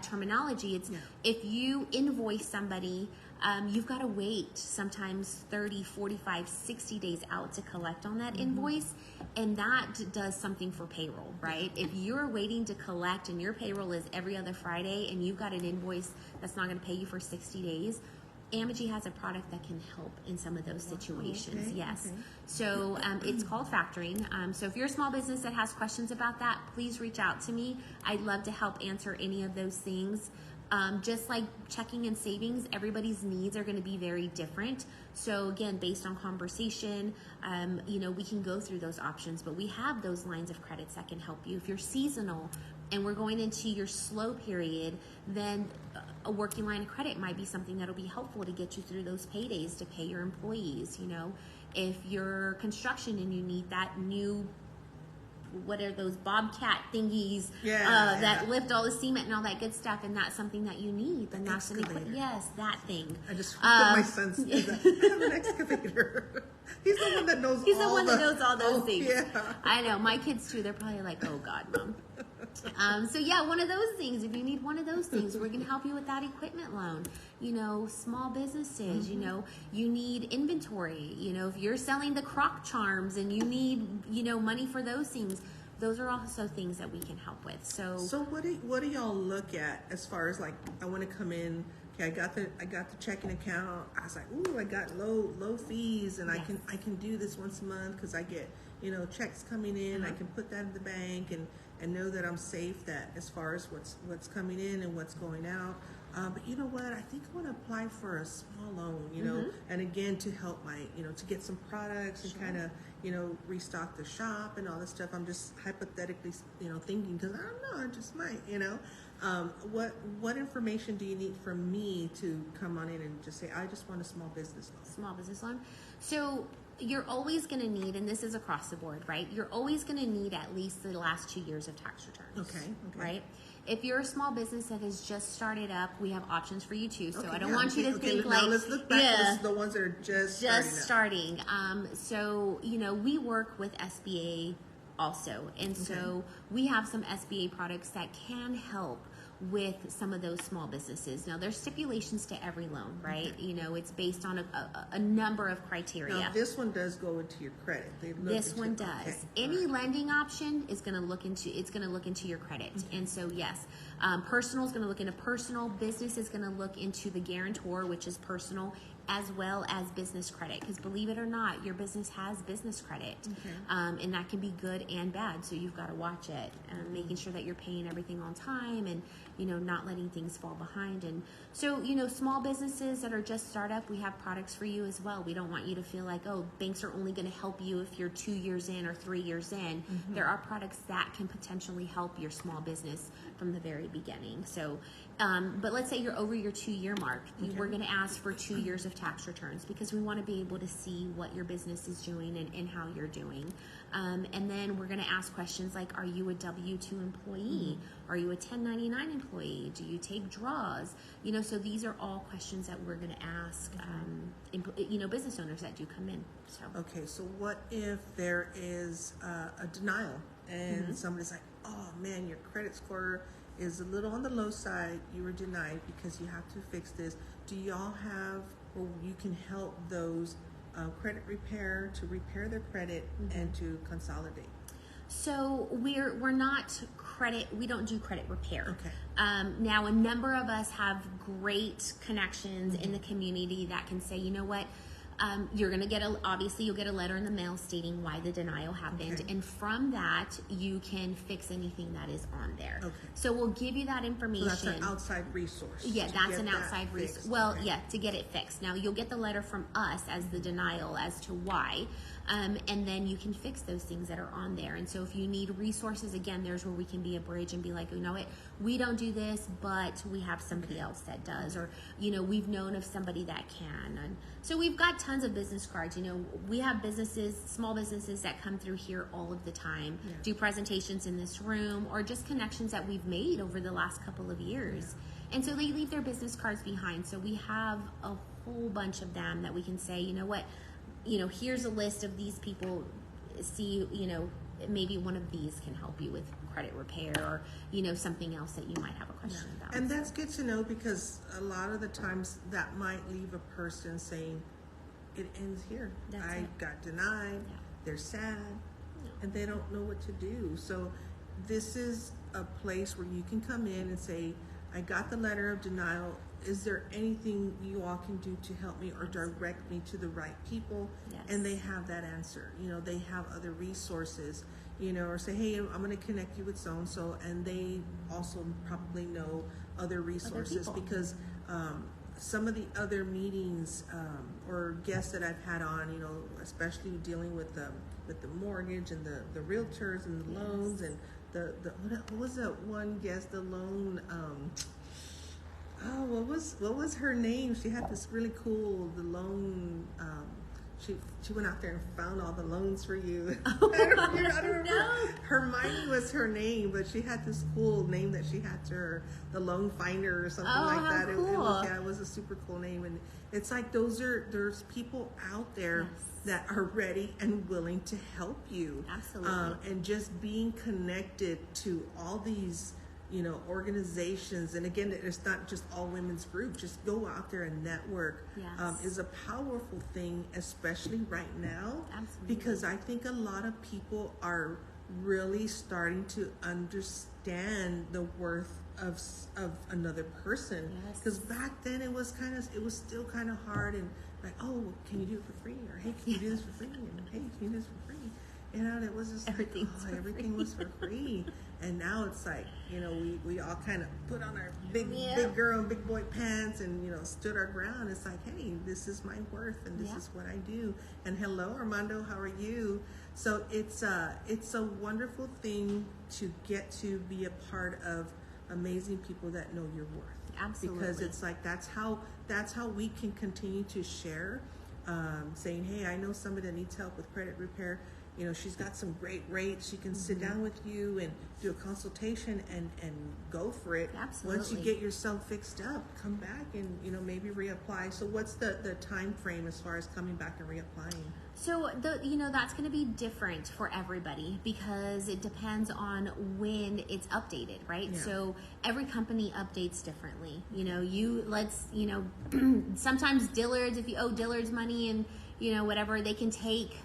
terminology. It's if you invoice somebody, you've got to wait sometimes 30, 45, 60 days out to collect on that invoice, and that does something for payroll, right? If you're waiting to collect and your payroll is every other Friday and you've got an invoice that's not going to pay you for 60 days, Amegy has a product that can help in some of those situations. Okay. Yes. Okay. So it's called factoring. So if you're a small business that has questions about that, please reach out to me. I'd love to help answer any of those things. Just like checking and savings, everybody's needs are going to be very different. So again, based on conversation, we can go through those options, but we have those lines of credits that can help you. If you're seasonal and we're going into your slow period, then a working line of credit might be something that'll be helpful to get you through those paydays to pay your employees. If you're construction and you need that new, what are those bobcat thingies that lift all the cement and all that good stuff, and that's something that you need, then that's that thing. I just put my son's I have an excavator. He's the one that knows all those things. Yeah. I know, my kids too, they're probably like, oh God, Mom. One of those things. If you need one of those things, we're going to help you with that equipment loan. Small businesses, you need inventory. If you're selling the croc charms and you need, money for those things, those are also things that we can help with. So what do y'all look at as far as like, I want to come in, okay, I got the checking account. I was like, ooh, I got low fees, and I can do this once a month because I get, checks coming in. I can put that in the bank and know that I'm safe, that as far as what's coming in and what's going out. But you know what? I think I want to apply for a small loan, and again, to help my, to get some products and kind of, restock the shop and all this stuff. I'm just hypothetically, thinking, because I don't know, I just might, what information do you need from me to come on in and just say, I just want a small business loan? Small business loan. So you're always going to need, and this is across the board, right? You're always going to need at least the last 2 years of tax returns. Okay. Right? If you're a small business that has just started up, we have options for you too. So I don't want you to think like, let's look back. The ones that are just starting. So, we work with SBA also. And so we have some SBA products that can help with some of those small businesses. Now, there's stipulations to every loan, right?
Okay.
You know, it's based on a number of criteria.
Now, this one does go into your credit.
This one does.
Okay.
Any lending option is going to look into your credit. And so, yes, personal is going to look into personal. Business is going to look into the guarantor, which is personal, as well as business credit. Because believe it or not, your business has business credit.
Okay.
And that can be good and bad. So you've got to watch it, making sure that you're paying everything on time and, you know, not letting things fall behind. And so, you know, small businesses that are just startup, we have products for you as well. We don't want you to feel like, oh, banks are only going to help you if you're 2 years in or 3 years in. There are products that can potentially help your small business from the very beginning. So, but let's say you're over your 2-year mark.
Okay.
We're going to ask for 2 years of tax returns because we want to be able to see what your business is doing and how you're doing. And then we're going to ask questions like, are you a W-2 employee? Are you a 1099 employee? Do you take draws? You know, so these are all questions that we're going to ask, you know, business owners that do come in. So.
Okay, so what if there is a denial and somebody's like, oh man, your credit score is a little on the low side, you were denied because you have to fix this. Do y'all have, or you can help those credit repair to repair their credit and to consolidate?
So we're not credit. We don't do credit repair.
Okay.
Now, a number of us have great connections in the community that can say, you know what, you're going to get obviously you'll get a letter in the mail stating why the denial happened.
Okay.
And from that, you can fix anything that is on there.
Okay.
So we'll give you that information.
So that's an outside resource.
Yeah,
to
that's
get
an
that
outside resource.
fixed.
Well,
Okay.
yeah, to get it fixed. Now, you'll get the letter from us as the denial as to why. And then you can fix those things that are on there. And so if you need resources, again, there's where we can be a bridge and be like, you know what, we don't do this, but we have somebody else that does. Or, you know, we've known of somebody that can. And so we've got tons of business cards. You know, we have businesses, small businesses that come through here all of the time, do presentations in this room, or just connections that we've made over the last couple of years. And so they leave their business cards behind. So we have a whole bunch of them that we can say, you know what, you know, here's a list of these people. See, you know, maybe one of these can help you with credit repair or, you know, something else that you might have a question about.
And that's good to know because a lot of the times that might leave a person saying, it ends here. I got denied. They're sad and they don't know what to do. So this is a place where you can come in and say, I got the letter of denial. Is there anything you all can do to help me or direct me to the right people?
Yes.
And they have that answer. You know, they have other resources, you know, or say, hey, I'm going to connect you with so-and-so. And they also probably know other resources because some of the other meetings or guests that I've had on, you know, especially dealing with the mortgage and the realtors and the loans and what was that one guest, the loan, what was her name? She had this really cool, the loan, she went out there and found all the loans for you. I don't remember. Hermione was her name, but she had this cool name that she had to her, the loan finder or something like that.
Cool.
It was a super cool name. And it's like there's people out there that are ready and willing to help you.
Absolutely.
And just being connected to all these, you know, organizations, and again, it's not just all women's groups, just go out there and network is a powerful thing, especially right now.
Absolutely.
Because I think a lot of people are really starting to understand the worth of another person. Because back then it was still kind of hard and like, oh, can you do it for free? Or hey, can you do this for free? And hey, can you do this for free? You know, and it was just everything was for free. And now it's like, you know, we all kind of put on our big girl and big boy pants and, you know, stood our ground. It's like, hey, this is my worth and this is what I do. And hello, Armando, how are you? So it's a wonderful thing to get to be a part of amazing people that know your worth.
Absolutely.
Because it's like that's how we can continue to share, saying, hey, I know somebody that needs help with credit repair. she's got some great rates. She can sit down with you and do a consultation and go for it.
Absolutely.
Once you get yourself fixed up, come back and, maybe reapply. So what's the time frame as far as coming back and reapplying?
So that's going to be different for everybody because it depends on when it's updated, right?
Yeah.
So every company updates differently. Sometimes Dillard's, if you owe Dillard's money and whatever, they can take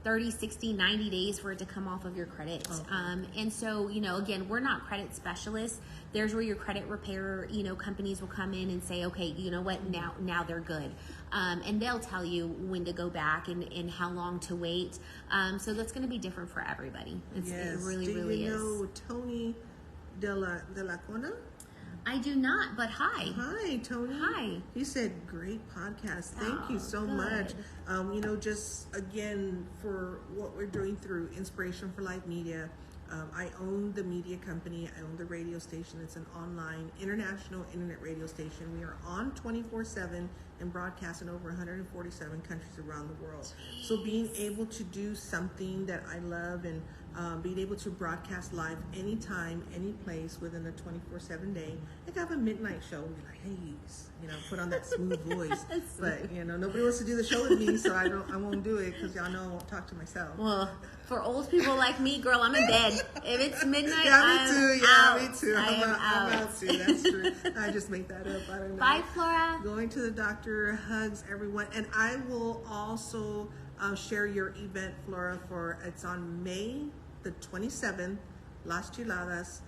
30, 60, 90 days for it to come off of your credit.
Okay.
And so, again, we're not credit specialists. There's where your credit repair, companies will come in and say, okay, you know what, now they're good. And they'll tell you when to go back and how long to wait. So that's going to be different for everybody. It really, really is.
Do you know Tony de la Cona?
I do not, but hi.
Hi, Tony.
Hi.
He said, great podcast. Thank you so much. Just again, for what we're doing through Inspiration for Life Media, I own the media company. I own the radio station. It's an online, international internet radio station. We are on 24/7 and broadcast in over 147 countries around the world.
Jeez.
So being able to do something that I love and being able to broadcast live anytime, any place within a 24/7 day. Like I have a midnight show. We're like, hey, put on that smooth voice. But nobody wants to do the show with me, so I won't do it because y'all know I won't talk to myself.
Well, for old people like me, girl, I'm in bed. If it's midnight,
yeah, me too.
out.
Me too. I'm out too. That's true. I just make that up. I don't know.
Bye, Flora.
Going to the doctor. Hugs, everyone. And I will also share your event, Flora, it's on May the 27th, Las Chiladas.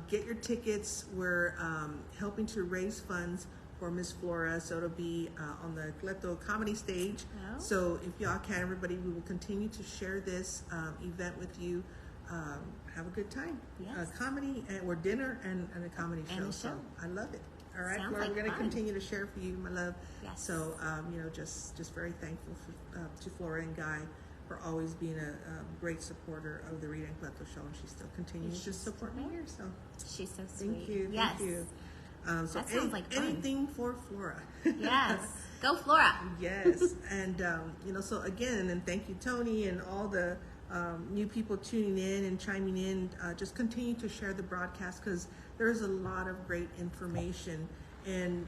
Get your tickets. We're helping to raise funds for Miss Flora, so it'll be on the Cleto Comedy Stage.
Oh.
So if y'all can, everybody, we will continue to share this event with you. Have a good time.
Yes.
Comedy or dinner and a comedy show.
And a show.
So I love it. All right,
Sounds
Flora,
like
we're going to
fun.
continue to share for you, my love.
Yes.
So, just very thankful to Flora and Guy for always being a great supporter of the Rita and Cleto show, and she still continues to support me here. So
She's so sweet.
thank you.
Yes.
Thank you. So
That sounds like fun.
anything for Flora.
Yes. Go, Flora.
Yes. And, so again, and thank you, Tony, and all the new people tuning in and chiming in. Just continue to share the broadcast because there's a lot of great information. And,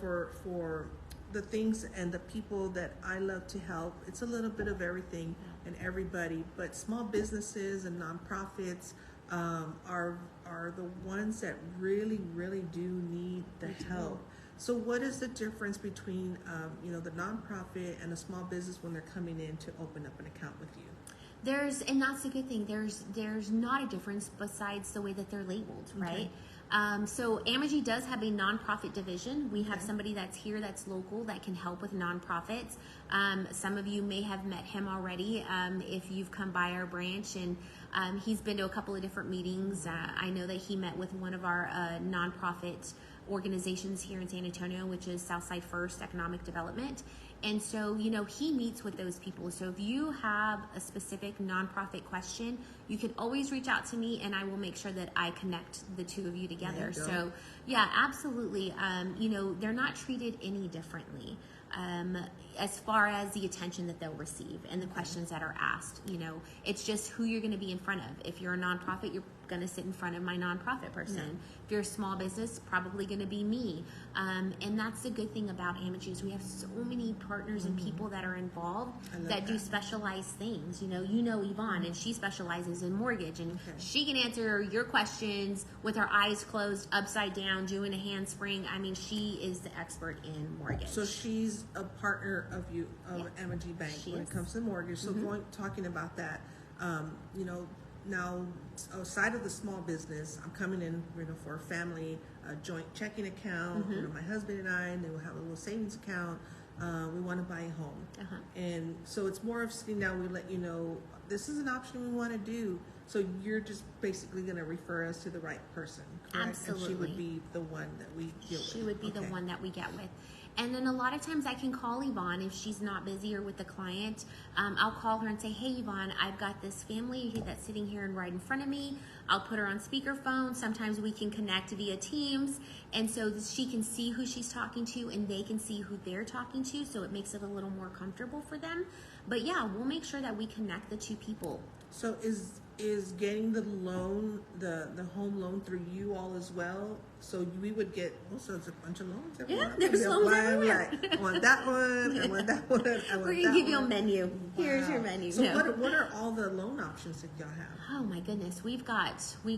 for the things and the people that I love to help, it's a little bit of everything and everybody. But small businesses and nonprofits are the ones that really, really do need the help. So what is the difference between, the nonprofit and a small business when they're coming in to open up an account with you?
And that's a good thing. There's not a difference besides the way that they're labeled, right? So Amegy does have a nonprofit division. We have somebody that's here that's local that can help with nonprofits. Some of you may have met him already if you've come by our branch, and he's been to a couple of different meetings. I know that he met with one of our nonprofit organizations here in San Antonio, which is Southside First Economic Development. And so, he meets with those people. So if you have a specific nonprofit question, you can always reach out to me and I will make sure that I connect the two of you together. So yeah, absolutely. They're not treated any differently as far as the attention that they'll receive and the questions that are asked. It's just who you're going to be in front of. If you're a nonprofit, you're going to sit in front of my nonprofit person. If you're a small business, probably going to be me. And that's the good thing about Amegy is we have so many partners and people that are involved that do specialized things. You know Yvonne, and she specializes in mortgage, and she can answer your questions with her eyes closed, upside down, doing a handspring. I mean, she is the expert in mortgage.
So she's a partner of Amegy Bank when it comes to mortgage. So talking about that, now outside of the small business, I'm coming in, for a family joint checking account. My husband and I, and then we'll have a little savings account. We want to buy a home, and so it's more of sitting down. We let you know this is an option we want to do. So you're just basically going to refer us to the right person, correct?
Absolutely.
And she would be the one that we deal with.
She would be the one that we get with. And then a lot of times I can call Yvonne if she's not busy or with the client. I'll call her and say, hey, Yvonne, I've got this family that's sitting here and right in front of me. I'll put her on speakerphone. Sometimes we can connect via Teams. And so she can see who she's talking to and they can see who they're talking to. So it makes it a little more comfortable for them. But yeah, we'll make sure that we connect the two people.
So is getting the loan, the home loan through you all as well? So we would get, so it's a bunch of loans everywhere.
Yeah, there's loans everywhere.
Like, I want that one, I want that one, I want that one.
We're going to give you a menu. Wow. Here's your menu.
So what are all the loan options that y'all have?
Oh my goodness. We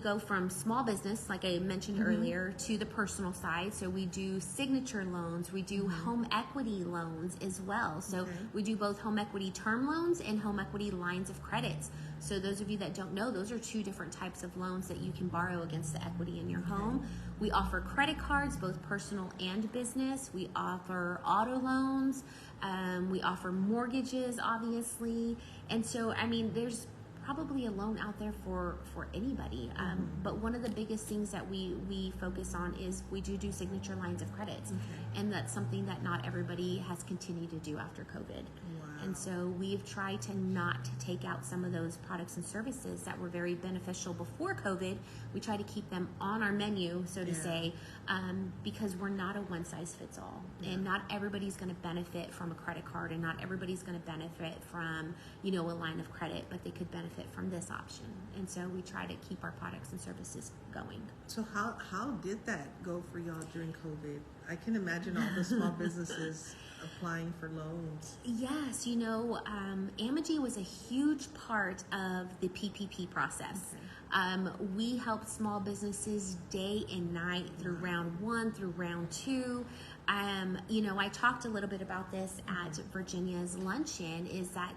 go from small business, like I mentioned earlier, to the personal side. So we do signature loans. We do home equity loans as well. So we do both home equity term loans and home equity lines of credits. So those of you that don't know, those are two different types of loans that you can borrow against the equity in your home. We offer credit cards, both personal and business. We offer auto loans. We offer mortgages, obviously. And so, I mean, there's probably a loan out there for anybody. But one of the biggest things that we focus on is we do signature lines of credits. And that's something that not everybody has continued to do after COVID. And so we've tried to not take out some of those products and services that were very beneficial before COVID. We try to keep them on our menu, so to say, because we're not a one size fits all. And not everybody's going to benefit from a credit card, and not everybody's going to benefit from, a line of credit, but they could benefit from this option. And so we try to keep our products and services going.
So how did that go for y'all during COVID? I can imagine all the small businesses applying for loans.
Yes, Amegy was a huge part of the PPP process. We helped small businesses day and night through round 1 through round 2. I talked a little bit about this at Virginia's luncheon, is that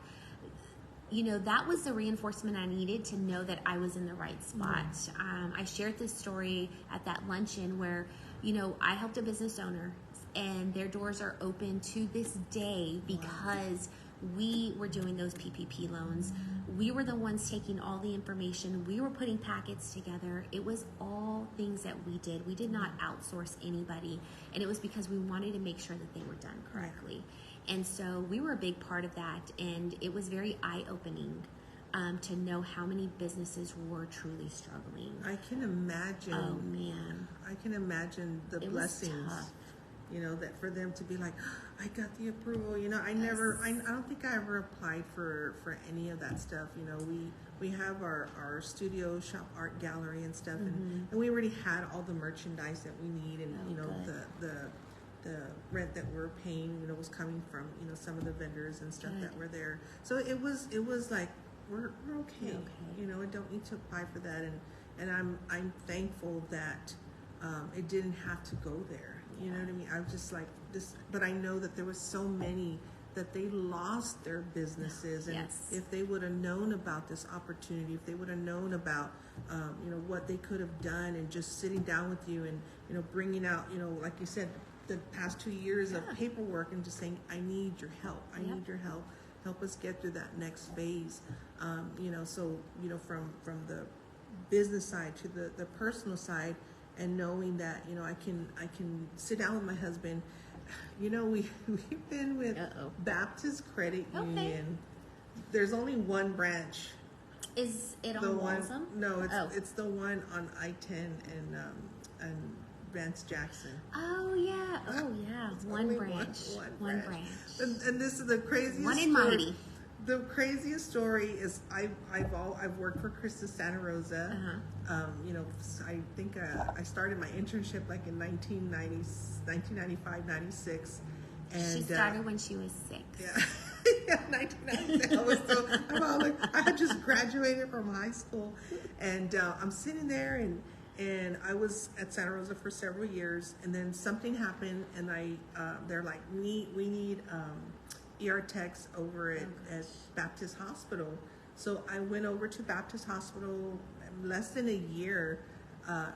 that was the reinforcement I needed to know that I was in the right spot. I shared this story at that luncheon where, I helped a business owner, and their doors are open to this day because we were doing those PPP loans. We were the ones taking all the information. We were putting packets together. It was all things that we did. We did not outsource anybody, and it was because we wanted to make sure that they were done correctly. And so we were a big part of that, and it was very eye-opening to know how many businesses were truly struggling.
I can imagine.
Oh, man.
I can imagine the blessings. That for them to be like, I got the approval. I don't think I ever applied for any of that stuff. We have our studio shop art gallery and stuff, and we already had all the merchandise that we need, and the rent that we're paying, was coming from, some of the vendors and stuff that were there. So it was like, we're okay. I don't need to apply for that, and I'm thankful that it didn't have to go there. You know what I mean? I'm just like this, but I know that there was so many that they lost their businesses, and if they would have known about this opportunity, if they would have known about what they could have done, and just sitting down with you and bringing out, like you said, the past 2 years of paperwork, and just saying, I need your help. I need your help. Help us get through that next phase. So from the business side to the personal side, and knowing that I can sit down with my husband. We've been with Baptist Credit Union. There's only one branch.
Is it on Waltham?
No, it's the one on I-10 and Vance Jackson.
Oh yeah. One branch.
And this is the craziest.
One in Mighty.
The craziest story is I've worked for Krista Santa Rosa. I think I started my internship like in 1995, 96. And
she started when she was 6.
Yeah, 1996. I had just graduated from high school, and I'm sitting there, and I was at Santa Rosa for several years, and then something happened, and they're like, we need ER techs over at Baptist Hospital. So I went over to Baptist Hospital less than a year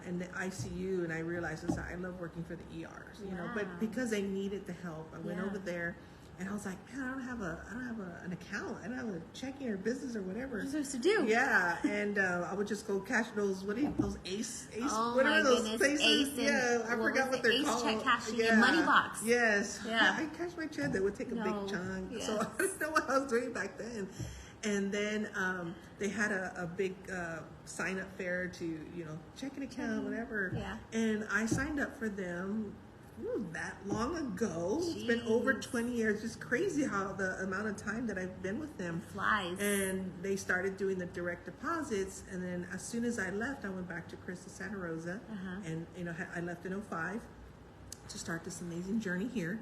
in the ICU, and I realized I love working for the ERs, but because I needed the help, I went over there, and I was like, man, I don't have an account, I don't have a checking or business or whatever.
What are you supposed to do?
Yeah, and I would just go cash those ACE,
oh
what are those
places?
ACE, yeah, I forgot what they're
ACE
called.
Check cashing and money box.
Yes.
Yeah.
I cashed my check. They would take a big chunk.
Yes.
So I didn't know what I was doing back then. And then they had a big sign-up fair to, checking account, whatever.
Yeah.
And I signed up for them that long ago. Jeez. It's been over 20 years. Just crazy how the amount of time that I've been with them
flies.
And they started doing the direct deposits, and then as soon as I left, I went back to Crystal Santa Rosa, and I left in 2005 to start this amazing journey here.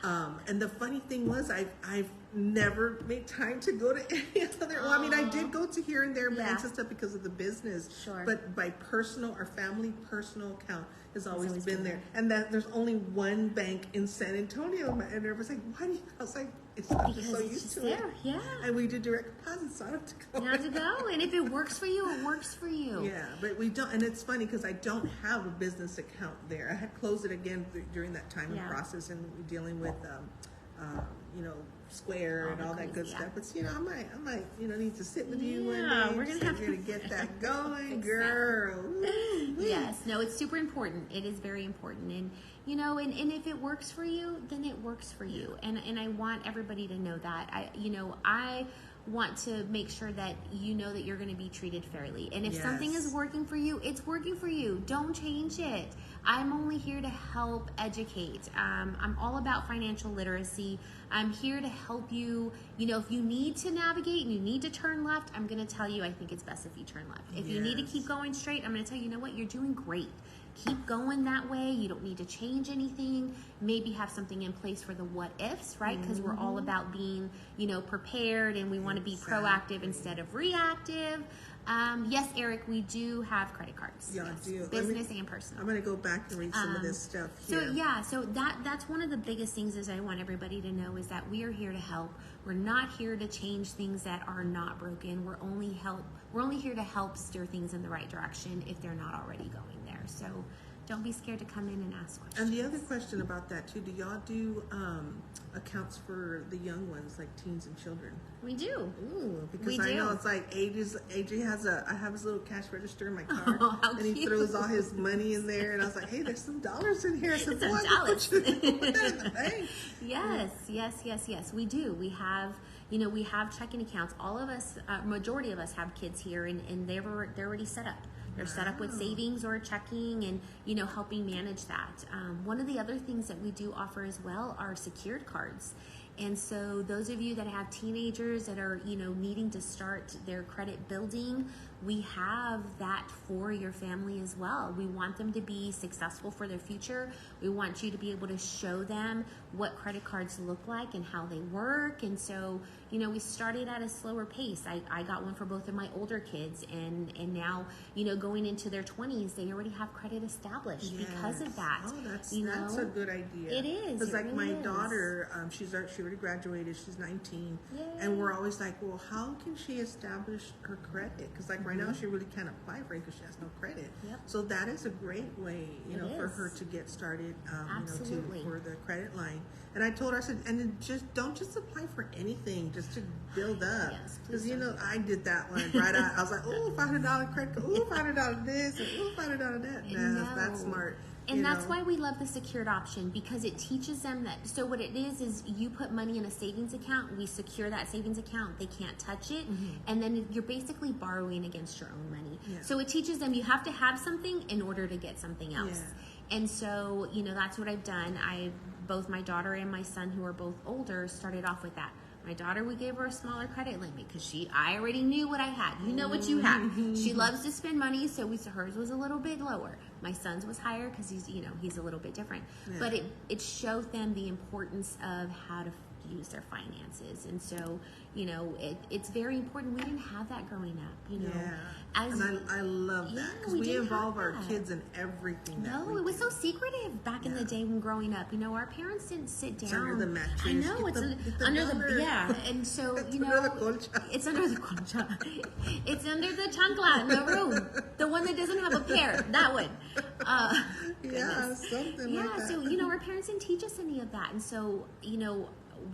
And the funny thing was, I've never made time to go to any other. Well, I mean, I did go to here and there banks and stuff because of the business.
Sure.
But my personal or family personal account has always been there. And that there's only one bank in San Antonio. And everyone's like, "Why do you?" I was like, I'm so used to it.
Yeah.
And we do direct deposits, so I don't have to go.
You have to go, and if it works for you, it works for you.
Yeah, but we don't, and it's funny because I don't have a business account there. I had closed it again during that time and process and dealing with, Square and all that good stuff. But I might, need to sit with you one day.
We're gonna
get that going, girl.
Yes, no, it's super important. It is very important, and and if it works for you, then it works for you. And I want everybody to know that. I want to make sure that you know that you're going to be treated fairly. And if something is working for you, it's working for you. Don't change it. I'm only here to help educate. I'm all about financial literacy. I'm here to help you. If you need to navigate and you need to turn left, I'm going to tell you I think it's best if you turn left. If you need to keep going straight, I'm going to tell you know what? You're doing great. Keep going that way. You don't need to change anything. Maybe have something in place for the what ifs, right? Because we're all about being, prepared, and we want to be proactive instead of reactive. Yes, Eric, we do have credit cards.
Yeah,
yes,
do.
Business and personal.
I'm going to go back and read some of this stuff here.
So that's one of the biggest things is I want everybody to know is that we are here to help. We're not here to change things that are not broken. We're only here to help steer things in the right direction if they're not already going there. So don't be scared to come in and ask questions.
And the other question about that too, do y'all do accounts for the young ones, like teens and children?
We do.
Ooh, because I know it's like AJ I have his little cash register in my car, and he throws all his money in there, and I was like, hey, there's some dollars in here. I said,
some
dollars. Put that in the bank.
Yes. We do. We have, we have checking accounts. All of us, majority of us have kids here, and they're already set up. They're set up with savings or checking and, helping manage that. One of the other things that we do offer as well are secured cards. And so those of you that have teenagers that are, needing to start their credit building, we have that for your family as well. We want them to be successful for their future. We want you to be able to show them what credit cards look like and how they work. And so, we started at a slower pace. I got one for both of my older kids, and now, going into their 20s, they already have credit established because of that.
Oh, that's a good idea.
It is.
Because like my daughter, she already graduated. She's 19. Yay. And we're always like, well, how can she establish her credit? Because like right now, she really can't apply for it because she has no credit.
Yep.
So that is a great way, for her to get started, for the credit line. And I told her, I said, and don't just apply for anything, just to build up. Because I did that one right out. I was like, ooh, $500 credit card, ooh, $500 this, and ooh, $500 that. No, that's smart.
And that's why we love the secured option, because it teaches them that. So what it is you put money in a savings account, we secure that savings account, they can't touch it, and then you're basically borrowing against your own money. Yeah. So it teaches them you have to have something in order to get something else. Yeah. And so, that's what I've done. Both my daughter and my son, who are both older, started off with that. My daughter, we gave her a smaller credit limit because I already knew what I had. You know what you have. She loves to spend money, so hers was a little bit lower. My son's was higher because he's a little bit different. Yeah. But it showed them the importance of how to use their finances, and so it's very important. We didn't have that growing up,
and I love that because we involve our kids in everything.
It was so secretive back in the day when growing up. Our parents didn't sit down.
It's under the mattress.
I know it's under the and so
it's under the colcha.
It's under the colcha. It's under the chancla in the room, the one that doesn't have a pair. That one.
Something like that.
So our parents didn't teach us any of that, and so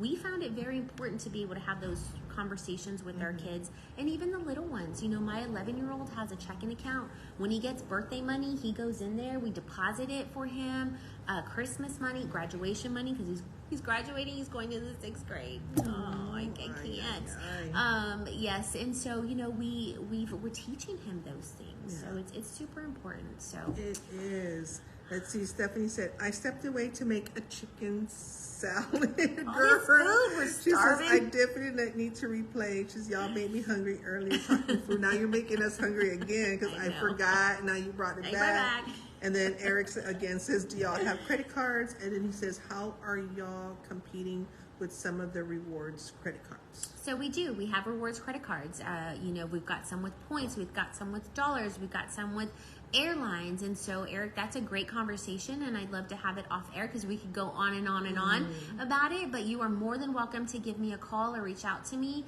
we found it very important to be able to have those conversations with our kids, and even the little ones. My 11-year-old has a checking account. When he gets birthday money, he goes in there, we deposit it for him. Christmas money, graduation money, because he's graduating, he's going to the 6th grade. I can't. Yes, and so we're teaching him those things. So it's super important. So
it is. Let's see, Stephanie said, I stepped away to make a chicken salad.
All this food, we're starving.
She says, I definitely need to replay. She says, y'all made me hungry earlier talking food. Now you're making us hungry again because I forgot. Now you brought it back. And then Eric again says, do y'all have credit cards? And then he says, how are y'all competing with some of the rewards credit cards?
So we do. We have rewards credit cards. We've got some with points. We've got some with dollars. We've got some with airlines. And so, Eric, that's a great conversation, and I'd love to have it off air because we could go on and on and on about it. But you are more than welcome to give me a call or reach out to me.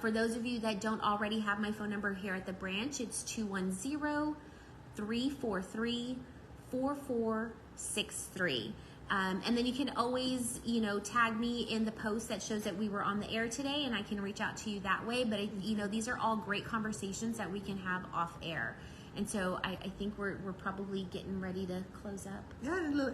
For those of you that don't already have my phone number here at the branch, it's 210-343-4463. And then you can always, tag me in the post that shows that we were on the air today, and I can reach out to you that way. But, these are all great conversations that we can have off air. And so I think we're probably getting ready to close up.
Yeah, in a little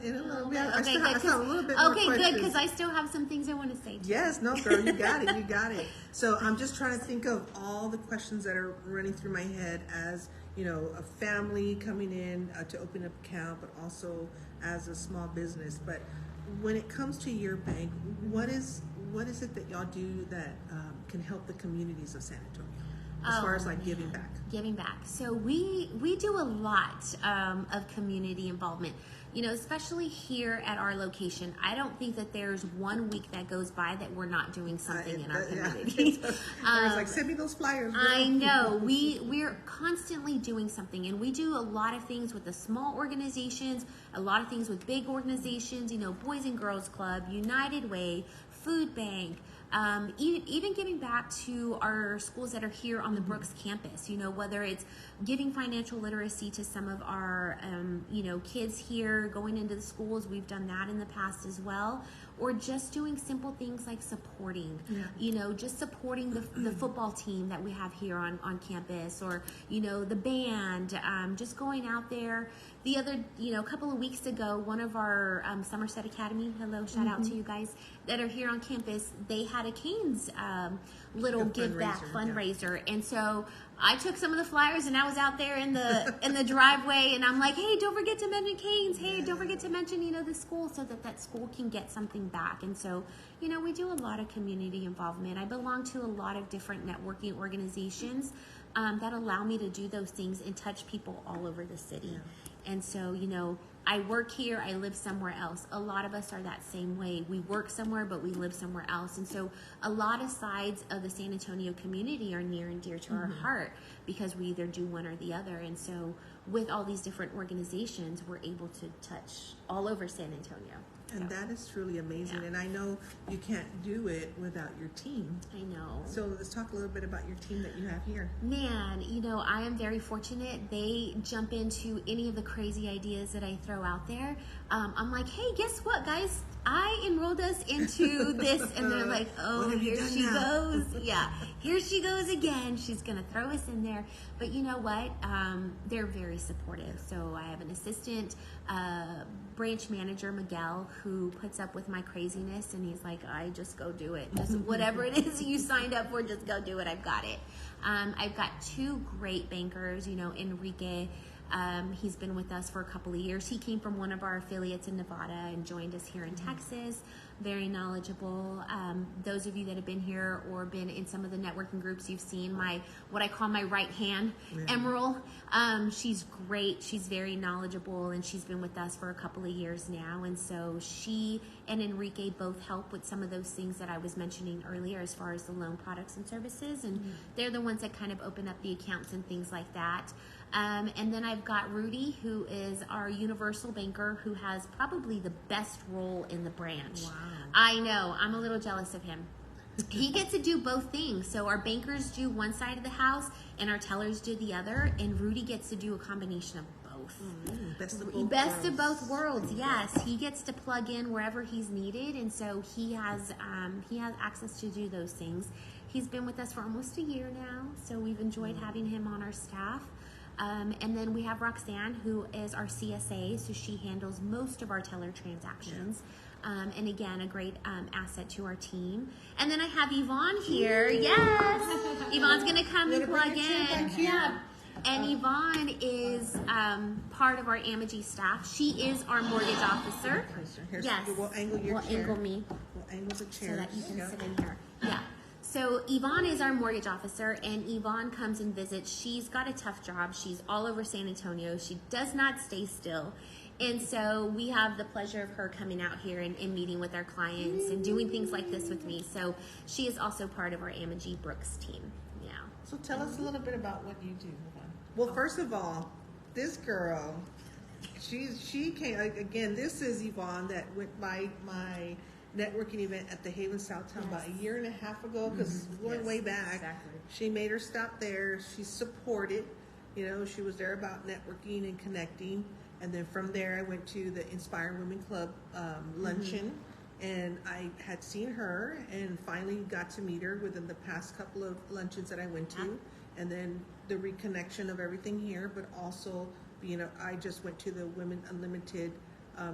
bit.
Okay, good.
I still have a little bit more
good,
questions.
because I still have some things I want to say to you.
Yes, no, girl, you got it. You got it. So I'm just trying to think of all the questions that are running through my head as, a family coming in to open up an account, but also as a small business. But when it comes to your bank, what is it that y'all do that can help the communities of San Antonio? As far as like giving back.
Giving back. So we do a lot of community involvement, especially here at our location. I don't think that there's 1 week that goes by that we're not doing something in our community.
It's like, send me those flyers. Girl.
I know. We're constantly doing something, and we do a lot of things with the small organizations, a lot of things with big organizations, Boys and Girls Club, United Way, Food Bank, even giving back to our schools that are here on the Brooks campus, whether it's giving financial literacy to some of our, kids here going into the schools. We've done that in the past as well. Or just doing simple things like supporting, just supporting the football team that we have here on campus, or, the band, just going out there. The other, a couple of weeks ago, one of our Somerset Academy, shout out to you guys that are here on campus, they had a Canes little give back fundraiser. And so I took some of the flyers and I was out there in the driveway, and I'm like, hey, don't forget to mention Canes. Hey, don't forget to mention, the school, so that school can get something back. And so, we do a lot of community involvement. I belong to a lot of different networking organizations that allow me to do those things and touch people all over the city. Yeah. And so, I work here, I live somewhere else. A lot of us are that same way. We work somewhere, but we live somewhere else. And so a lot of sides of the San Antonio community are near and dear to our heart, because we either do one or the other. And so with all these different organizations, we're able to touch all over San Antonio.
And that is truly amazing. Yeah. And I know you can't do it without your team.
I know.
So let's talk a little bit about your team that you have here.
Man, I am very fortunate. They jump into any of the crazy ideas that I throw out there. I'm like, hey, guess what, guys? I enrolled us into this. And they're like, oh, here she goes. Yeah, here she goes again. She's going to throw us in there. But you know what? They're very supportive. So I have an assistant branch manager, Miguel, who puts up with my craziness, and he's like, I just go do it. Just whatever it is you signed up for, just go do it. I've got it. I've got two great bankers, Enrique. He's been with us for a couple of years. He came from one of our affiliates in Nevada and joined us here in Texas. Very knowledgeable. Those of you that have been here or been in some of the networking groups, you've seen what I call my right hand, Emerald. She's great. She's very knowledgeable, and she's been with us for a couple of years now. And so she and Enrique both help with some of those things that I was mentioning earlier as far as the loan products and services. And they're the ones that kind of open up the accounts and things like that. And then I've got Rudy, who is our universal banker, who has probably the best role in the branch. Wow. I know. I'm a little jealous of him. He gets to do both things. So our bankers do one side of the house and our tellers do the other, and Rudy gets to do a combination of both. Best of both worlds. Yes, he gets to plug in wherever he's needed, and so he has access to do those things. He's been with us for almost a year now, so we've enjoyed having him on our staff. And then we have Roxanne, who is our CSA, so she handles most of our teller transactions. And again, a great asset to our team. And then I have Yvonne here. Yes! Yvonne's going to come and plug in.
Yeah.
And Yvonne is part of our Amegy staff. She is our mortgage officer.
Here's,
Yes.
We'll angle your
We'll
chair.
angle me.
We'll angle the chair.
So that you can sit in here. Yeah. So Yvonne is our mortgage officer, and Yvonne comes and visits. She's got a tough job. She's all over San Antonio. She does not stay still. And so we have the pleasure of her coming out here and meeting with our clients and doing things like this with me. So she is also part of our Amegy Brooks team. Yeah.
So tell us a little bit about what you do, Yvonne. Well, first of all, this girl, she came, again, this is Yvonne that went by my networking event at the Haven Southtown about a year and a half ago, because going way back.
Exactly.
She made her stop there. She supported, she was there about networking and connecting. And then from there, I went to the Inspiring Women Club luncheon, and I had seen her and finally got to meet her within the past couple of luncheons that I went to. And then the reconnection of everything here, but also, I just went to the Women Unlimited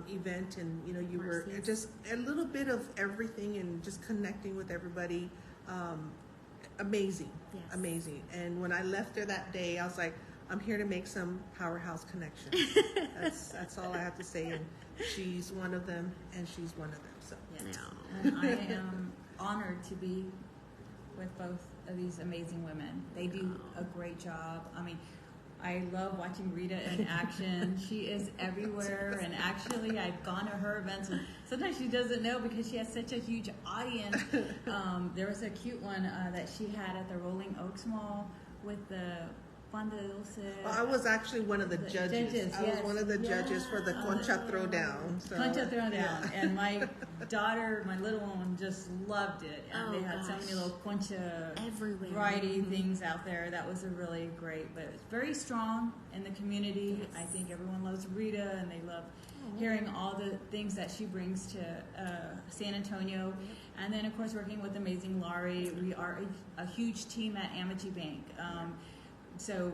event, and you were just a little bit of everything and just connecting with everybody. Amazing.
Yes.
Amazing. And when I left there that day, I was like, I'm here to make some powerhouse connections. That's all I have to say. And she's one of them, and she's one of them. So
Yes. And I am honored to be with both of these amazing women. They do a great job. I mean, I love watching Rita in action. She is everywhere, and actually I've gone to her events, and sometimes she doesn't know because she has such a huge audience. There was a cute one that she had at the Rolling Oaks Mall with the
I was actually one of the judges. I was one of the judges for the Concha Throwdown. So,
Concha Throwdown. And my daughter, my little one, just loved it. And they had so many little Concha
everywhere
variety things out there. That was a really great, but it's very strong in the community. Yes. I think everyone loves Rita, and they love hearing all the things that she brings to San Antonio. And then, of course, working with amazing Laurie. We are a huge team at Amegy Bank. So,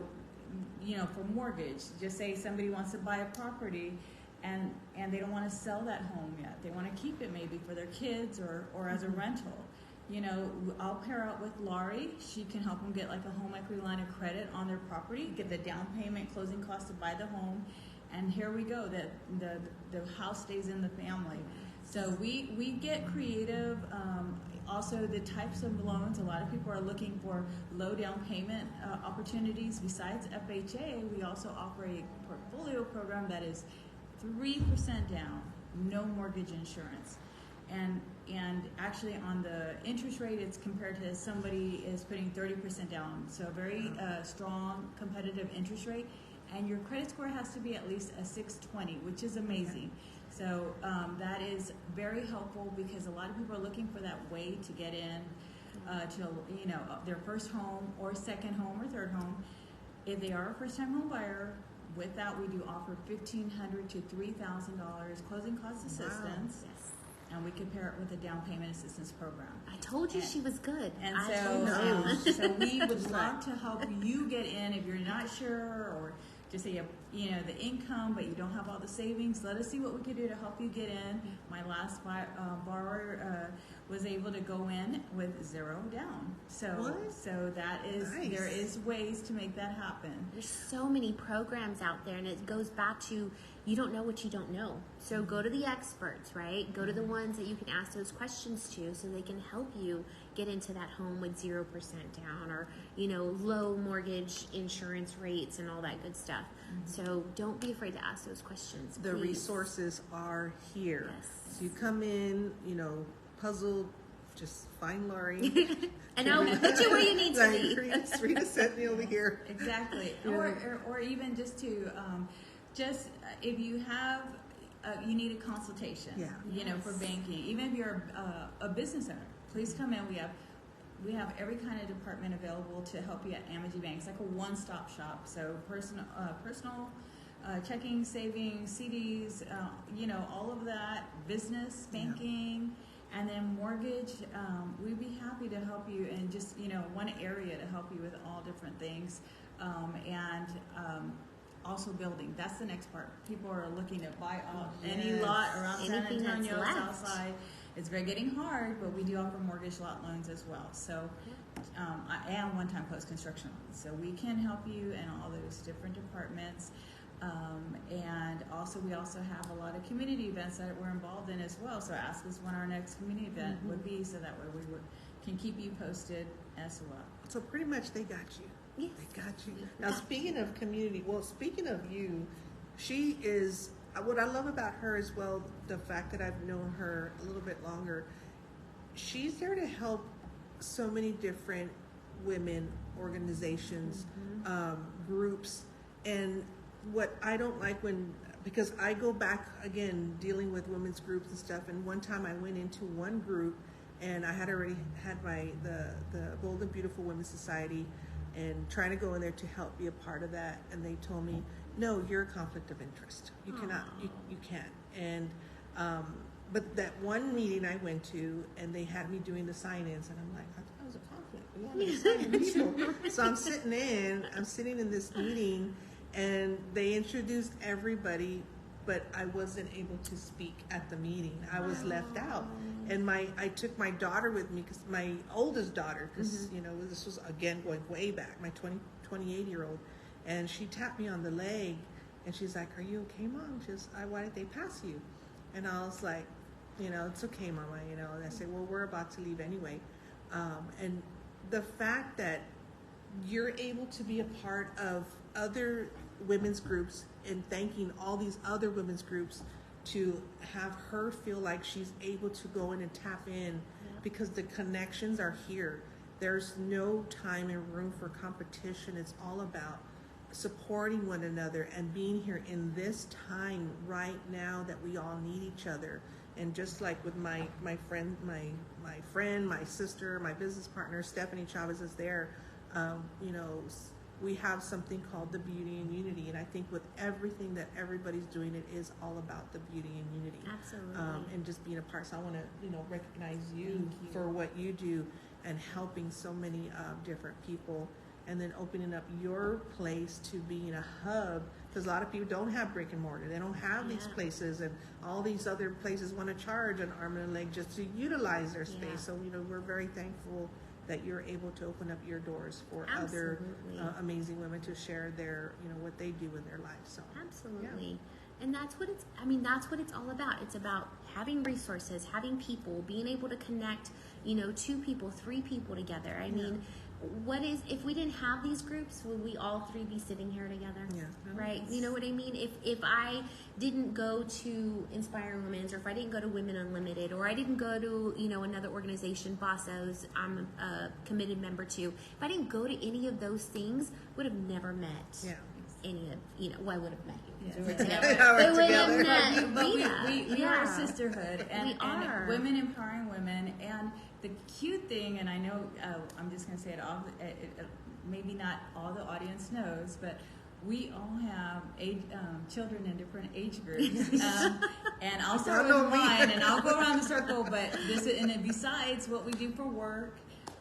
for mortgage, just say somebody wants to buy a property and they don't want to sell that home yet. They want to keep it maybe for their kids or as a rental. I'll pair out with Laurie. She can help them get like a home equity line of credit on their property, get the down payment, closing costs to buy the home. And here we go, the house stays in the family. So we get creative. Also, the types of loans, a lot of people are looking for low down payment opportunities. Besides FHA, we also offer a portfolio program that is 3% down, no mortgage insurance. And actually on the interest rate, it's compared to somebody is putting 30% down. So very strong competitive interest rate. And your credit score has to be at least a 620, which is amazing. So that is very helpful because a lot of people are looking for that way to get in to their first home or second home or third home. If they are a first-time home buyer, with that we do offer $1,500 to $3,000 closing cost assistance.
Wow. Yes.
And we can pair it with a down payment assistance program.
I told you she was good.
And so we would love to help you get in if you're not sure, or just say the income but you don't have all the savings. Let us see what we can do to help you get in. My last borrower was able to go in with zero down. So that is nice. There is ways to make that happen.
There's so many programs out there, and it goes back to you don't know what you don't know. So go to the experts, right? Go to the ones that you can ask those questions to, so they can help you get into that home with 0% down, or low mortgage insurance rates and all that good stuff. So don't be afraid to ask those questions.
The resources are here.
Yes.
So you come in, puzzled, just find Laurie.
And I'll put you where you need to be.
Rita sent me over here.
Exactly. Or even just to, if you have, you need a consultation, for banking. Even if you're a business owner, please come in. We have every kind of department available to help you at Amegy Bank. It's like a one-stop shop. So personal checking, savings, CDs, all of that, business, banking, and then mortgage. We'd be happy to help you in just, one area to help you with all different things. Also building. That's the next part. People are looking to buy any lot around San Antonio, South Side. It's very getting hard, but we do offer mortgage lot loans as well. So, I am one-time post-construction loans. So we can help you in all those different departments. And also, we also have a lot of community events that we're involved in as well. So ask us when our next community event would be, so that way can keep you posted as well.
So pretty much they got you.
Yes.
They got you. Now, speaking of community, speaking of you, she is, what I love about her as well, the fact that I've known her a little bit longer, she's there to help so many different women organizations, groups. And what I don't like because I go back again dealing with women's groups and stuff, and one time I went into one group and I had already had the Bold and Beautiful Women's Society and trying to go in there to help be a part of that, and they told me, no, you're a conflict of interest. You cannot, you can't. And but that one meeting I went to, and they had me doing the sign-ins, and I'm like, I thought it was a conflict. We want to sign people. So I'm sitting in this meeting, and they introduced everybody, but I wasn't able to speak at the meeting. I was left out. And I took my daughter with me, because my oldest daughter, because this was again going way back, my 28-year-old, and she tapped me on the leg, and she's like, "Are you okay, Mom?" She goes, "Why did they pass you?" And I was like, "It's okay, Mama." And I said, "Well, we're about to leave anyway." And the fact that you're able to be a part of other women's groups and thanking all these other women's groups to have her feel like she's able to go in and tap in, because the connections are here. There's no time and room for competition. It's all about supporting one another and being here in this time right now that we all need each other. And just like with my friend, my sister, my business partner, Stephanie Chavez is there. We have something called the beauty and unity, and I think with everything that everybody's doing, it is all about the beauty and unity.
Absolutely.
And just being a part. So I want to, recognize you for what you do and helping so many different people, and then opening up your place to being a hub, because a lot of people don't have brick and mortar. They don't have these places, and all these other places want to charge an arm and a leg just to utilize their space. So, we're very thankful that you're able to open up your doors for other amazing women to share their, what they do in their life. So
absolutely. And that's what it's all about. It's about having resources, having people, being able to connect, 2 people, 3 people together. I mean, if we didn't have these groups, would we all 3 be sitting here together? Yeah. Right? You know what I mean? If I didn't go to Inspire Women's, or if I didn't go to Women Unlimited, or I didn't go to, another organization, Bossos, I'm a committed member to, if I didn't go to any of those things, would have never met any of, well, I would have met you.
Yes.
We would have met
But
Rita.
we are a sisterhood, and,
we are.
And women empowering women. And the cute thing, and I know I'm just going to say it, maybe not all the audience knows, but we all have children in different age groups. And I'll start with mine, and I'll go around the circle. But besides what we do for work,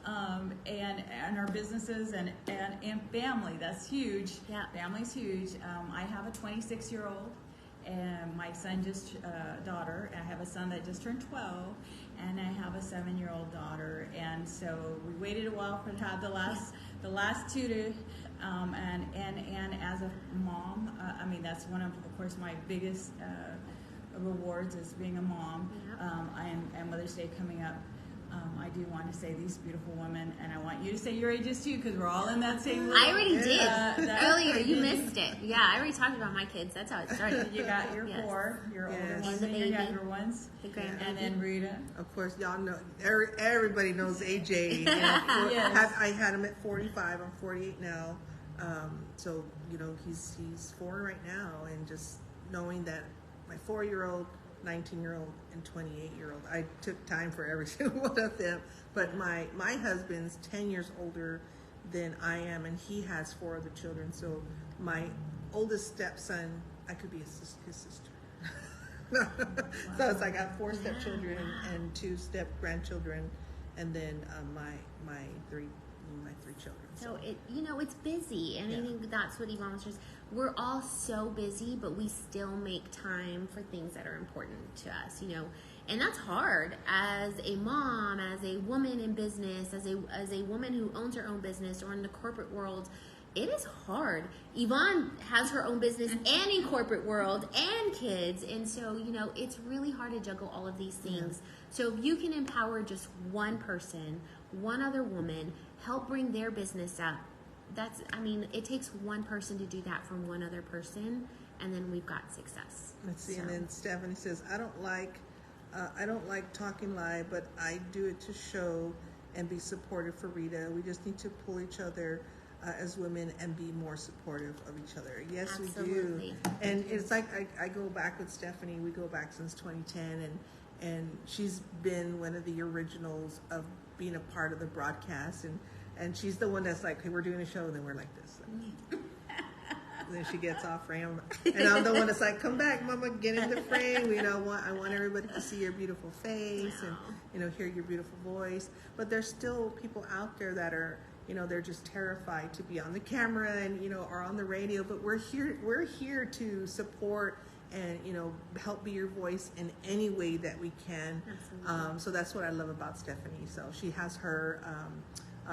and our businesses and family, that's huge.
Yeah.
Family's huge. I have a 26-year-old, and my son daughter. I have a son that just turned 12, and I have a 7-year-old daughter. And so we waited a while to have the last 2 to, and as a mom, that's one of course, my biggest rewards is being a mom. And Mother's Day coming up. I do want to say these beautiful women, and I want you to say your ages too, because we're all in that same room.
I already did earlier. You missed it. Yeah, I already talked about my kids. That's how it started.
You got your 4, your older ones, and your younger ones, and then Rita.
Of course, y'all know. Everybody knows AJ. I had him at 45. I'm 48 now. So he's 4 right now, and just knowing that my 4-year-old, 19-year-old, and 28-year-old. I took time for every single one of them. But my husband's 10 years older than I am, and he has 4 other children. So my oldest stepson, I could be his sister. So it's like I got 4 stepchildren and 2 step grandchildren, and then my 3 children.
So it's busy, and I think that's what Yvonne was just. We're all so busy, but we still make time for things that are important to us, And that's hard as a mom, as a woman in business, as a woman who owns her own business or in the corporate world. It is hard. Yvonne has her own business and in corporate world and kids. And so, it's really hard to juggle all of these things. So if you can empower just one person, one other woman, help bring their business up, it takes one person to do that from one other person, and then we've got success.
Let's see, and then Stephanie says, I don't like talking live, but I do it to show and be supportive for Rita. We just need to pull each other as women and be more supportive of each other. Yes,
Absolutely.
We do. And it's like I go back with Stephanie. We go back since 2010, and she's been one of the originals of being a part of the broadcast, and she's the one that's like, hey, we're doing a show, and then we're like this. And then she gets off frame, and I'm the one that's like, come back, mama, get in the frame. I want everybody to see your beautiful face and hear your beautiful voice. But there's still people out there that are, they're just terrified to be on the camera and are on the radio. But we're here to support and help be your voice in any way that we can. So that's what I love about Stephanie. So she has her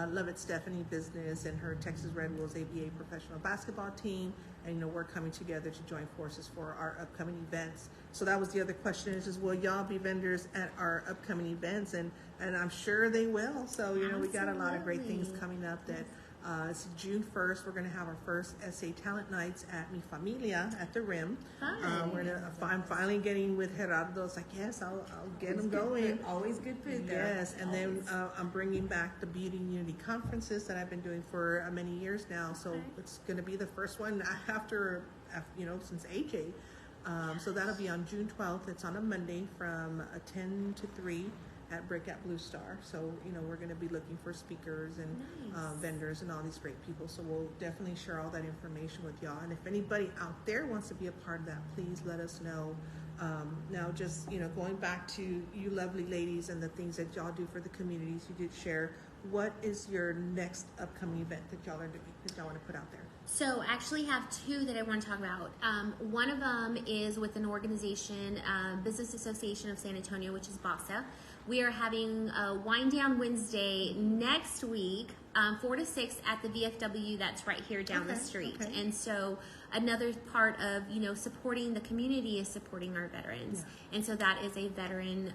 Love It Stephanie business and her Texas Red Wolves ABA professional basketball team, and we're coming together to join forces for our upcoming events. So that was the other question, is will y'all be vendors at our upcoming events? And I'm sure they will. So we got a lot of great things coming up. That it's June 1st. We're going to have our first SA Talent Nights at Mi Familia at the Rim. I'm finally getting with Gerardo. It's like, yes, I'll get them going.
Always good food there.
Yes, and then I'm bringing back the Beauty and Unity conferences that I've been doing for many years now. So it's going to be the first one after since AJ. So that'll be on June 12th. It's on a Monday from 10 to 3 at Brick at Blue Star. So, we're going to be looking for speakers and vendors and all these great people. So we'll definitely share all that information with y'all. And if anybody out there wants to be a part of that, please let us know. Now, just, going back to you lovely ladies and the things that y'all do for the communities, you did share. What is your next upcoming event that y'all are doing, that y'all want to put out there?
So I actually have two that I want to talk about. One of them is with an organization, Business Association of San Antonio, which is BASA. We are having a Wind Down Wednesday next week, 4 to 6 at the VFW. That's right here down the street. Okay. And so another part of, supporting the community is supporting our veterans. Yeah. And so that is a veteran,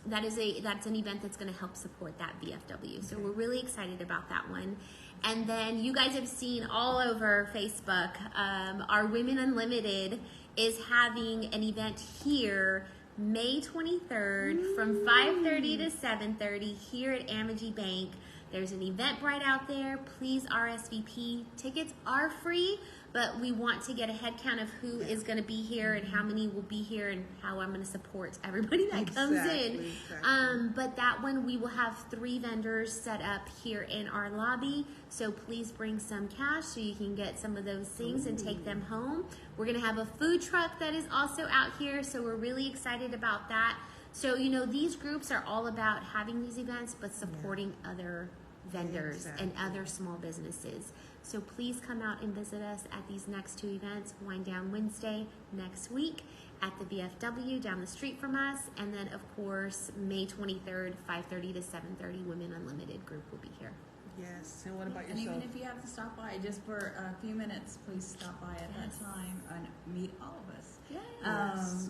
that's an event that's going to help support that VFW. So we're really excited about that one. And then you guys have seen all over Facebook, our Women Unlimited is having an event here May 23rd from 5:30 to 7:30 here at Amegy Bank. There's an Eventbrite out there. Please RSVP. Tickets are free, but we want to get a head count of who is going to be here and how many will be here and how I'm going to support everybody that comes in. Exactly. But that one, we will have 3 vendors set up here in our lobby. So please bring some cash so you can get some of those things and take them home. We're going to have a food truck that is also out here. So we're really excited about that. So, these groups are all about having these events, but supporting other vendors and other small businesses. So please come out and visit us at these next 2 events. Wind Down Wednesday next week at the VFW down the street from us. And then, of course, May 23rd, 5:30 to 7:30, Women Unlimited group will be here.
Yes. And what about yourself?
And even if you have to stop by just for a few minutes, please stop by at that time and meet all of us.
Yes.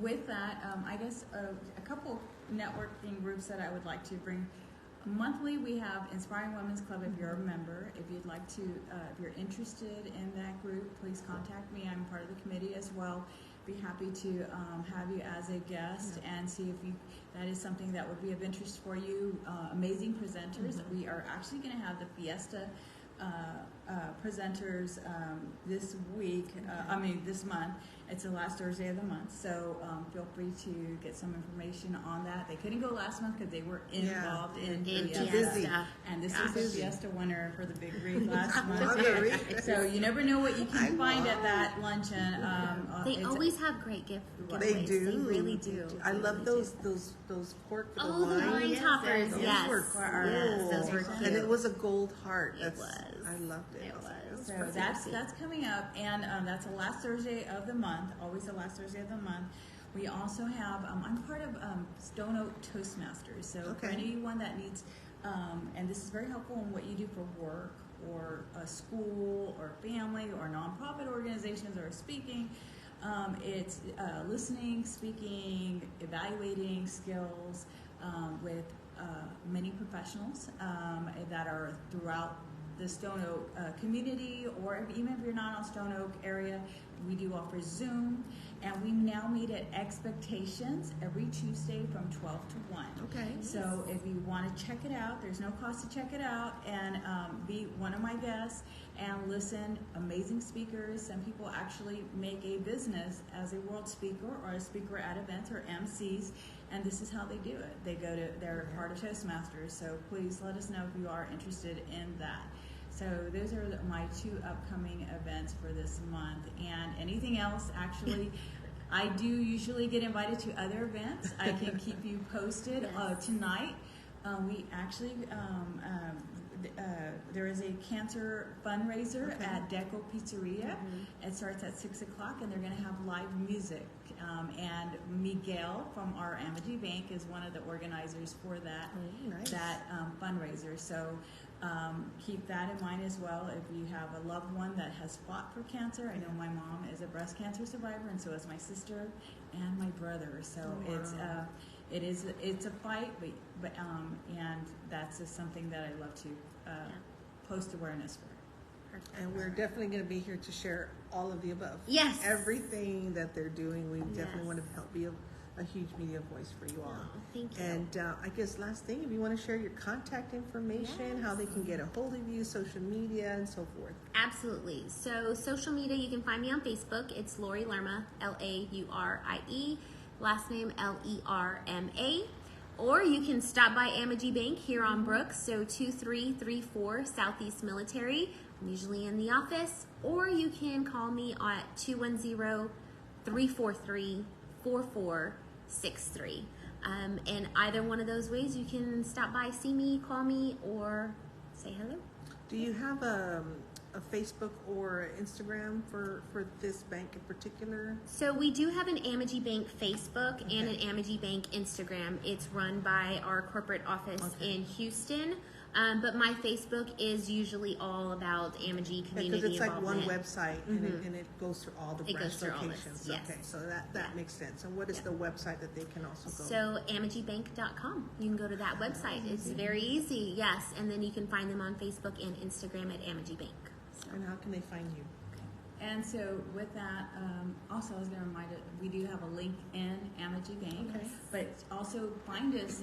With that, I guess a couple networking groups that I would like to bring. Monthly, we have Inspiring Women's Club. If you're a member, if you'd like to, if you're interested in that group, please contact me. I'm part of the committee as well. Be happy to have you as a guest and see if that is something that would be of interest for you. Amazing presenters. We are actually going to have the Fiesta presenters this week. This month. It's the last Thursday of the month, so feel free to get some information on that. They couldn't go last month because they were involved in Fiesta. And this is the Fiesta winner for the Big Read last month. So you never know what you can find at that luncheon.
They always have great giveaways.
They do.
They really do.
I love those pork for the wine.
The wine toppers.
Those were cool.
Yes, those were cute.
And it was a gold heart.
It was.
I loved it.
It was.
So that's coming up, and that's the last Thursday of the month. Always the last Thursday of the month. We also have, I'm part of Stone Oak Toastmasters. So for anyone that needs, and this is very helpful in what you do for work or a school or family or nonprofit organizations or speaking, it's listening, speaking, evaluating skills with many professionals that are throughout the Stone Oak community, or even if you're not on Stone Oak area, we do offer Zoom, and we now meet at Expectations every Tuesday from 12 to 1.
Okay.
So if you want to check it out, there's no cost to check it out, and be one of my guests and listen. Amazing speakers. Some people actually make a business as a world speaker or a speaker at events or MCs, and this is how they do it. They're part of Toastmasters, so please let us know if you are interested in that. So those are my 2 upcoming events for this month. And anything else, actually, I do usually get invited to other events. I can keep you posted. Tonight, we actually, there is a cancer fundraiser at Deco Pizzeria. It starts at 6 o'clock, and they're going to have live music. And Miguel from our Amegy Bank is one of the organizers for that, that fundraiser. So keep that in mind as well. If you have a loved one that has fought for cancer, I know my mom is a breast cancer survivor, and so is my sister and my brother. So it's a fight, but and that's just something that I love to post awareness for.
And we're definitely going to be here to share all of the above.
Yes.
Everything that they're doing, we definitely want to help be a huge media voice for you all.
Oh, thank you.
And I guess last thing, if you want to share your contact information, how they can get a hold of you, social media, and so forth.
Absolutely. So social media, you can find me on Facebook. It's Laurie Lerma, Laurie, last name Lerma. Or you can stop by Amegy Bank here on Brooks, so 2334 Southeast Military. I'm usually in the office. Or you can call me at 210-343-4463. And either one of those ways, you can stop by, see me, call me, or say hello.
Do you have a Facebook or Instagram for this bank in particular?
So we do have an Amegy Bank Facebook and an Amegy Bank Instagram. It's run by our corporate office in Houston. But my Facebook is usually all about Amegy community
Because it's like one
involvement.
website and it goes through all the branch locations.
Yes.
Okay, so that makes sense. And what is the website that they can also go?
So amegybank.com. You can go to that website. It's very easy. Yes, and then you can find them on Facebook and Instagram at Amegy Bank. So.
And how can they find you?
And so with that, also I was going to remind you, we do have a link in Amegy Bank, but also find us.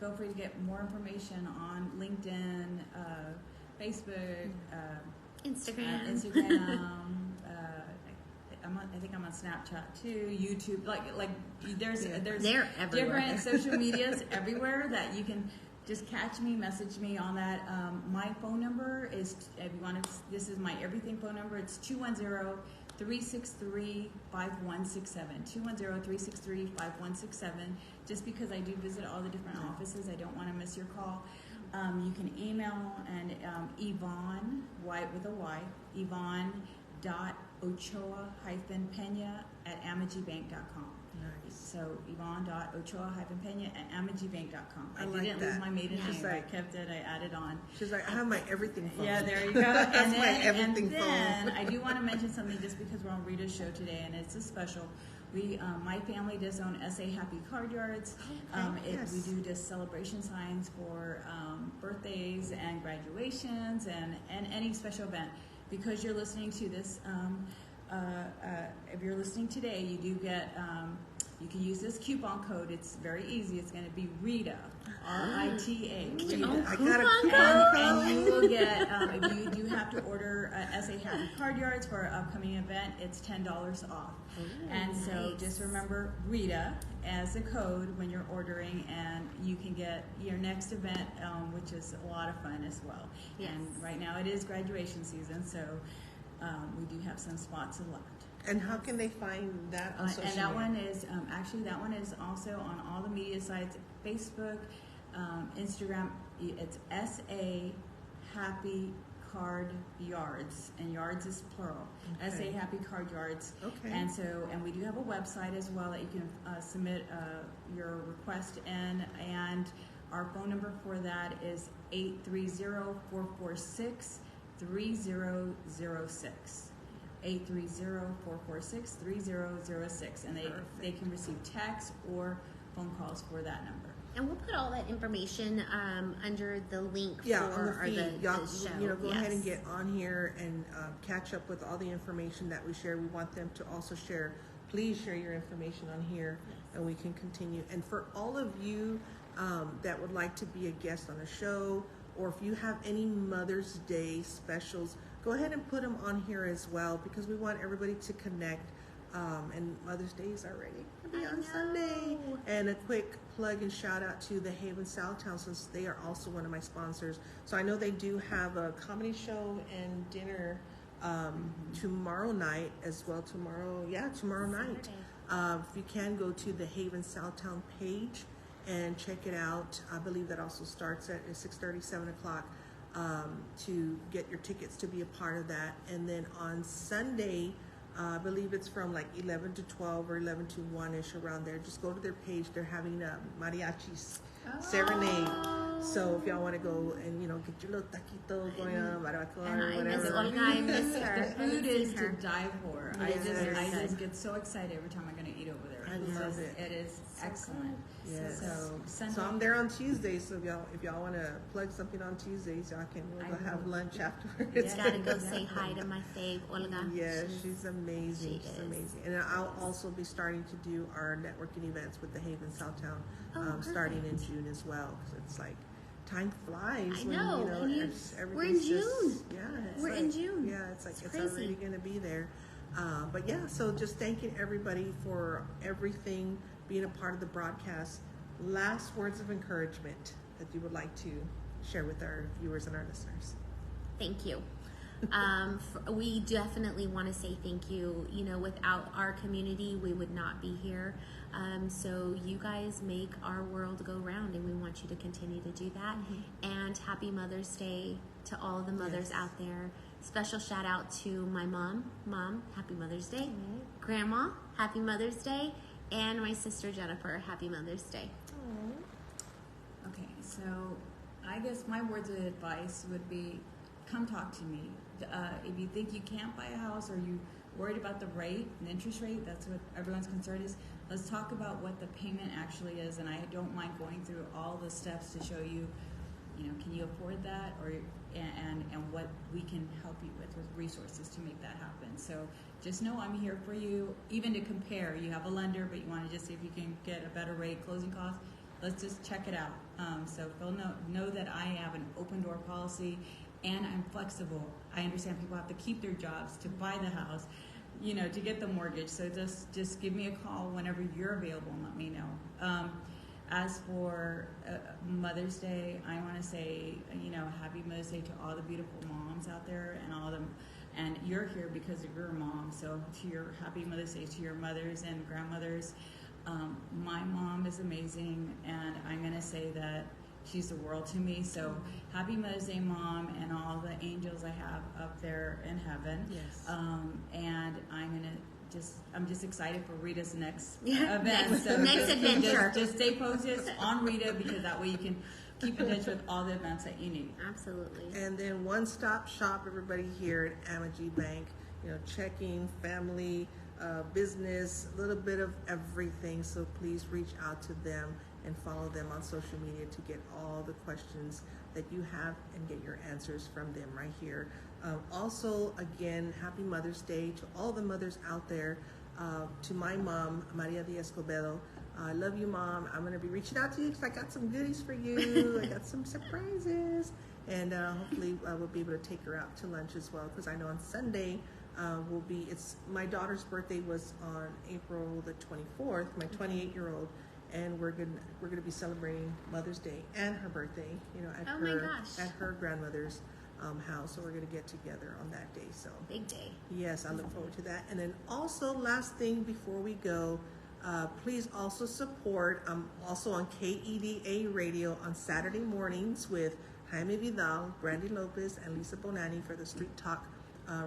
Feel free to get more information on LinkedIn, Facebook,
Instagram.
I think I'm on Snapchat too, YouTube. Like there's
They're everywhere.
different social medias everywhere that you can just catch me, message me on that. My phone number is, if you want to, this is my everything phone number. It's 210-363-5167. 210-363-5167. Just because I do visit all the different offices, I don't want to miss your call. You can email and Yvonne, White with a Y, Yvonne.Ochoa-Pena at AmeGyBank.com.
Nice.
So Yvonne.Ochoa-Pena at AmeGyBank.com. I
like
didn't
that.
lose my maiden
She's
name.
like-
I kept it. I added on.
She's like, I have my everything phone.
Yeah, there you go.
That's my everything phone.
And then I do want to mention something just because we're on Rita's show today, and it's a special. We, my family does own SA Happy Card Yards. We do just celebration signs for birthdays and graduations and any special event. Because you're listening to this, if you're listening today, you do get. You can use this coupon code. It's very easy. It's going to be Rita, R-I-T-A. Rita.
I got a
And you will get, if you do have to order SA Happy Card Yards for an upcoming event, it's $10 off. And so just remember Rita as a code when you're ordering, and you can get your next event, which is a lot of fun as well.
Yes.
And right now it is graduation season, so we do have some spots left.
And how can they find that on social
And that
media?
one is, actually that one is also on all the media sites, Facebook, Instagram. It's SA Happy Card Yards, and yards is plural.
Okay.
SA Happy Card Yards.
Okay.
And we do have a website as well that you can submit your request in, and our phone number for that is 830-446-3006. 830-446-3006, and they can receive text or phone calls for that number.
And we'll put all that information under the link
Yeah,
for
on the feed. Y'all,
the show.
go ahead and get on here and catch up with all the information that we share. We want them to also share. Please share your information on here, and we can continue. And for all of you that would like to be a guest on the show, or if you have any Mother's Day specials, go ahead and put them on here as well, because we want everybody to connect. And Mother's Day is already going to be on Sunday. And a quick plug and shout out to the Haven Southtown, since they are also one of my sponsors. So I know they do have a comedy show and dinner tomorrow night as well. Tomorrow night. If you can, go to the Haven Southtown page and check it out. I believe that also starts at 6:30, 7 o'clock to get your tickets to be a part of that. And then on Sunday, I believe it's from like 11 to 12 or 11 to 1-ish, around there. Just go to their page. They're having a mariachi serenade. So if y'all want to go and, get your little taquito going on, barbacoa or whatever.
I miss her.
The food is to die for.
Yes.
I just get so excited every time I'm going to eat over there.
I love it.
It is excellent.
Yes.
So
So I'm there on Tuesdays. So if y'all want to plug something on Tuesdays, y'all can go have lunch afterwards.
Gotta go say hi to my fave, Olga.
Yeah, she's amazing. She's
is.
amazing. And I'll also be starting to do our networking events with the Haven Southtown starting in June as well. Because it's like, time flies.
I know. We're in June. We're in June.
Yeah, it's
crazy.
already going to be there. But yeah, so just thanking everybody for everything, being a part of the broadcast. Last words of encouragement that you would like to share with our viewers and our listeners.
Thank you. We definitely want to say thank you. Without our community, we would not be here. So you guys make our world go round, and we want you to continue to do that. Mm-hmm. And happy Mother's Day to all the mothers out there. Special shout out to my mom. Mom, happy Mother's Day. Mm-hmm. Grandma, happy Mother's Day. And my sister Jennifer, happy Mother's Day.
Aww. Okay, so I guess my words of advice would be, come talk to me. If you think you can't buy a house, or you worried about the rate, the interest rate, that's what everyone's concern is. Let's talk about what the payment actually is, and I don't mind going through all the steps to show you, can you afford that, and what we can help you with resources to make that happen. So just know I'm here for you, even to compare. You have a lender, but you want to just see if you can get a better rate, closing costs. Let's just check it out. So they'll know that I have an open door policy, and I'm flexible. I understand people have to keep their jobs to buy the house, to get the mortgage. So just give me a call whenever you're available and let me know. As for Mother's Day, I want to say, happy Mother's Day to all the beautiful moms out there, and all of them. And you're here because of your mom. So to your happy Mother's Day to your mothers and grandmothers. My mom is amazing, and I'm going to say that she's the world to me. So happy Mother's Day, Mom, and all the angels I have up there in heaven. Yes. And I'm just excited for Rita's next event.
Next
So
adventure.
Just stay posted on Rita, because that way you can keep in touch with all the events that you need.
Absolutely.
And then one-stop shop, everybody here at Amegy Bank. Checking, family, business, a little bit of everything. So please reach out to them and follow them on social media to get all the questions that you have and get your answers from them right here. Also, again, happy Mother's Day to all the mothers out there. To my mom, Maria Diaz-Cobedo. I love you, Mom. I'm going to be reaching out to you because I got some goodies for you. I got some surprises. And hopefully we'll be able to take her out to lunch as well, because I know on Sunday it's my daughter's birthday was on April the 24th, my 28-year-old, and we're gonna be celebrating Mother's Day and her birthday, at her grandmother's house. So we're gonna get together on that day. So
big day.
Yes, I look forward to that. And then also, last thing before we go, please also support. I'm also on KEDA Radio on Saturday mornings with Jaime Vidal, Brandy Lopez, and Lisa Bonanni for the Street Talk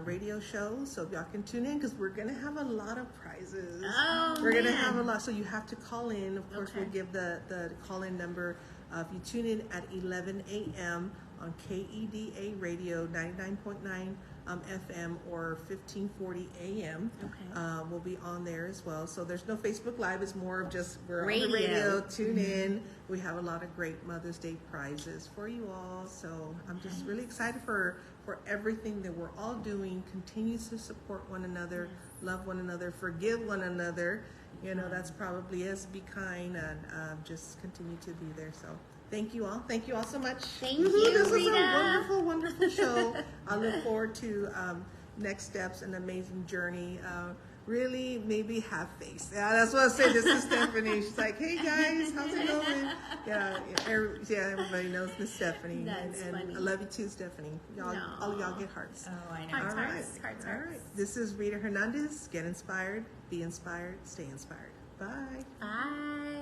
radio show. So y'all can tune in because we're gonna have a lot of prizes.
Oh,
we're gonna
man.
have a lot, so you have to call in. Of course,
Okay.
we'll give the call-in number. If you tune in at 11 a.m. on KEDA Radio 99.9 FM or 1540 a.m.
Okay.
We'll be on there as well. So there's no Facebook Live. It's more of just we're
Radio.
on the radio. Tune in. We have a lot of great Mother's Day prizes for you all. So I'm just really excited for everything that we're all doing. Continue to support one another, love one another, forgive one another. You know, that's probably us. Be kind and just continue to be there. So thank you all. Thank you all so much.
Thank you,
This was
Rita.
a wonderful, wonderful show. I look forward to next steps, an amazing journey. Really, maybe have faith. Yeah, that's what I say. This is Stephanie. She's like, hey guys, how's it going? Yeah, everybody knows Miss Stephanie.
That's
and
funny.
I love you too, Stephanie. Y'all, all y'all get hearts.
Oh, I know.
Hearts,
All right.
hearts.
All right. This is Rita Hernandez. Get inspired, be inspired, stay inspired. Bye.
Bye.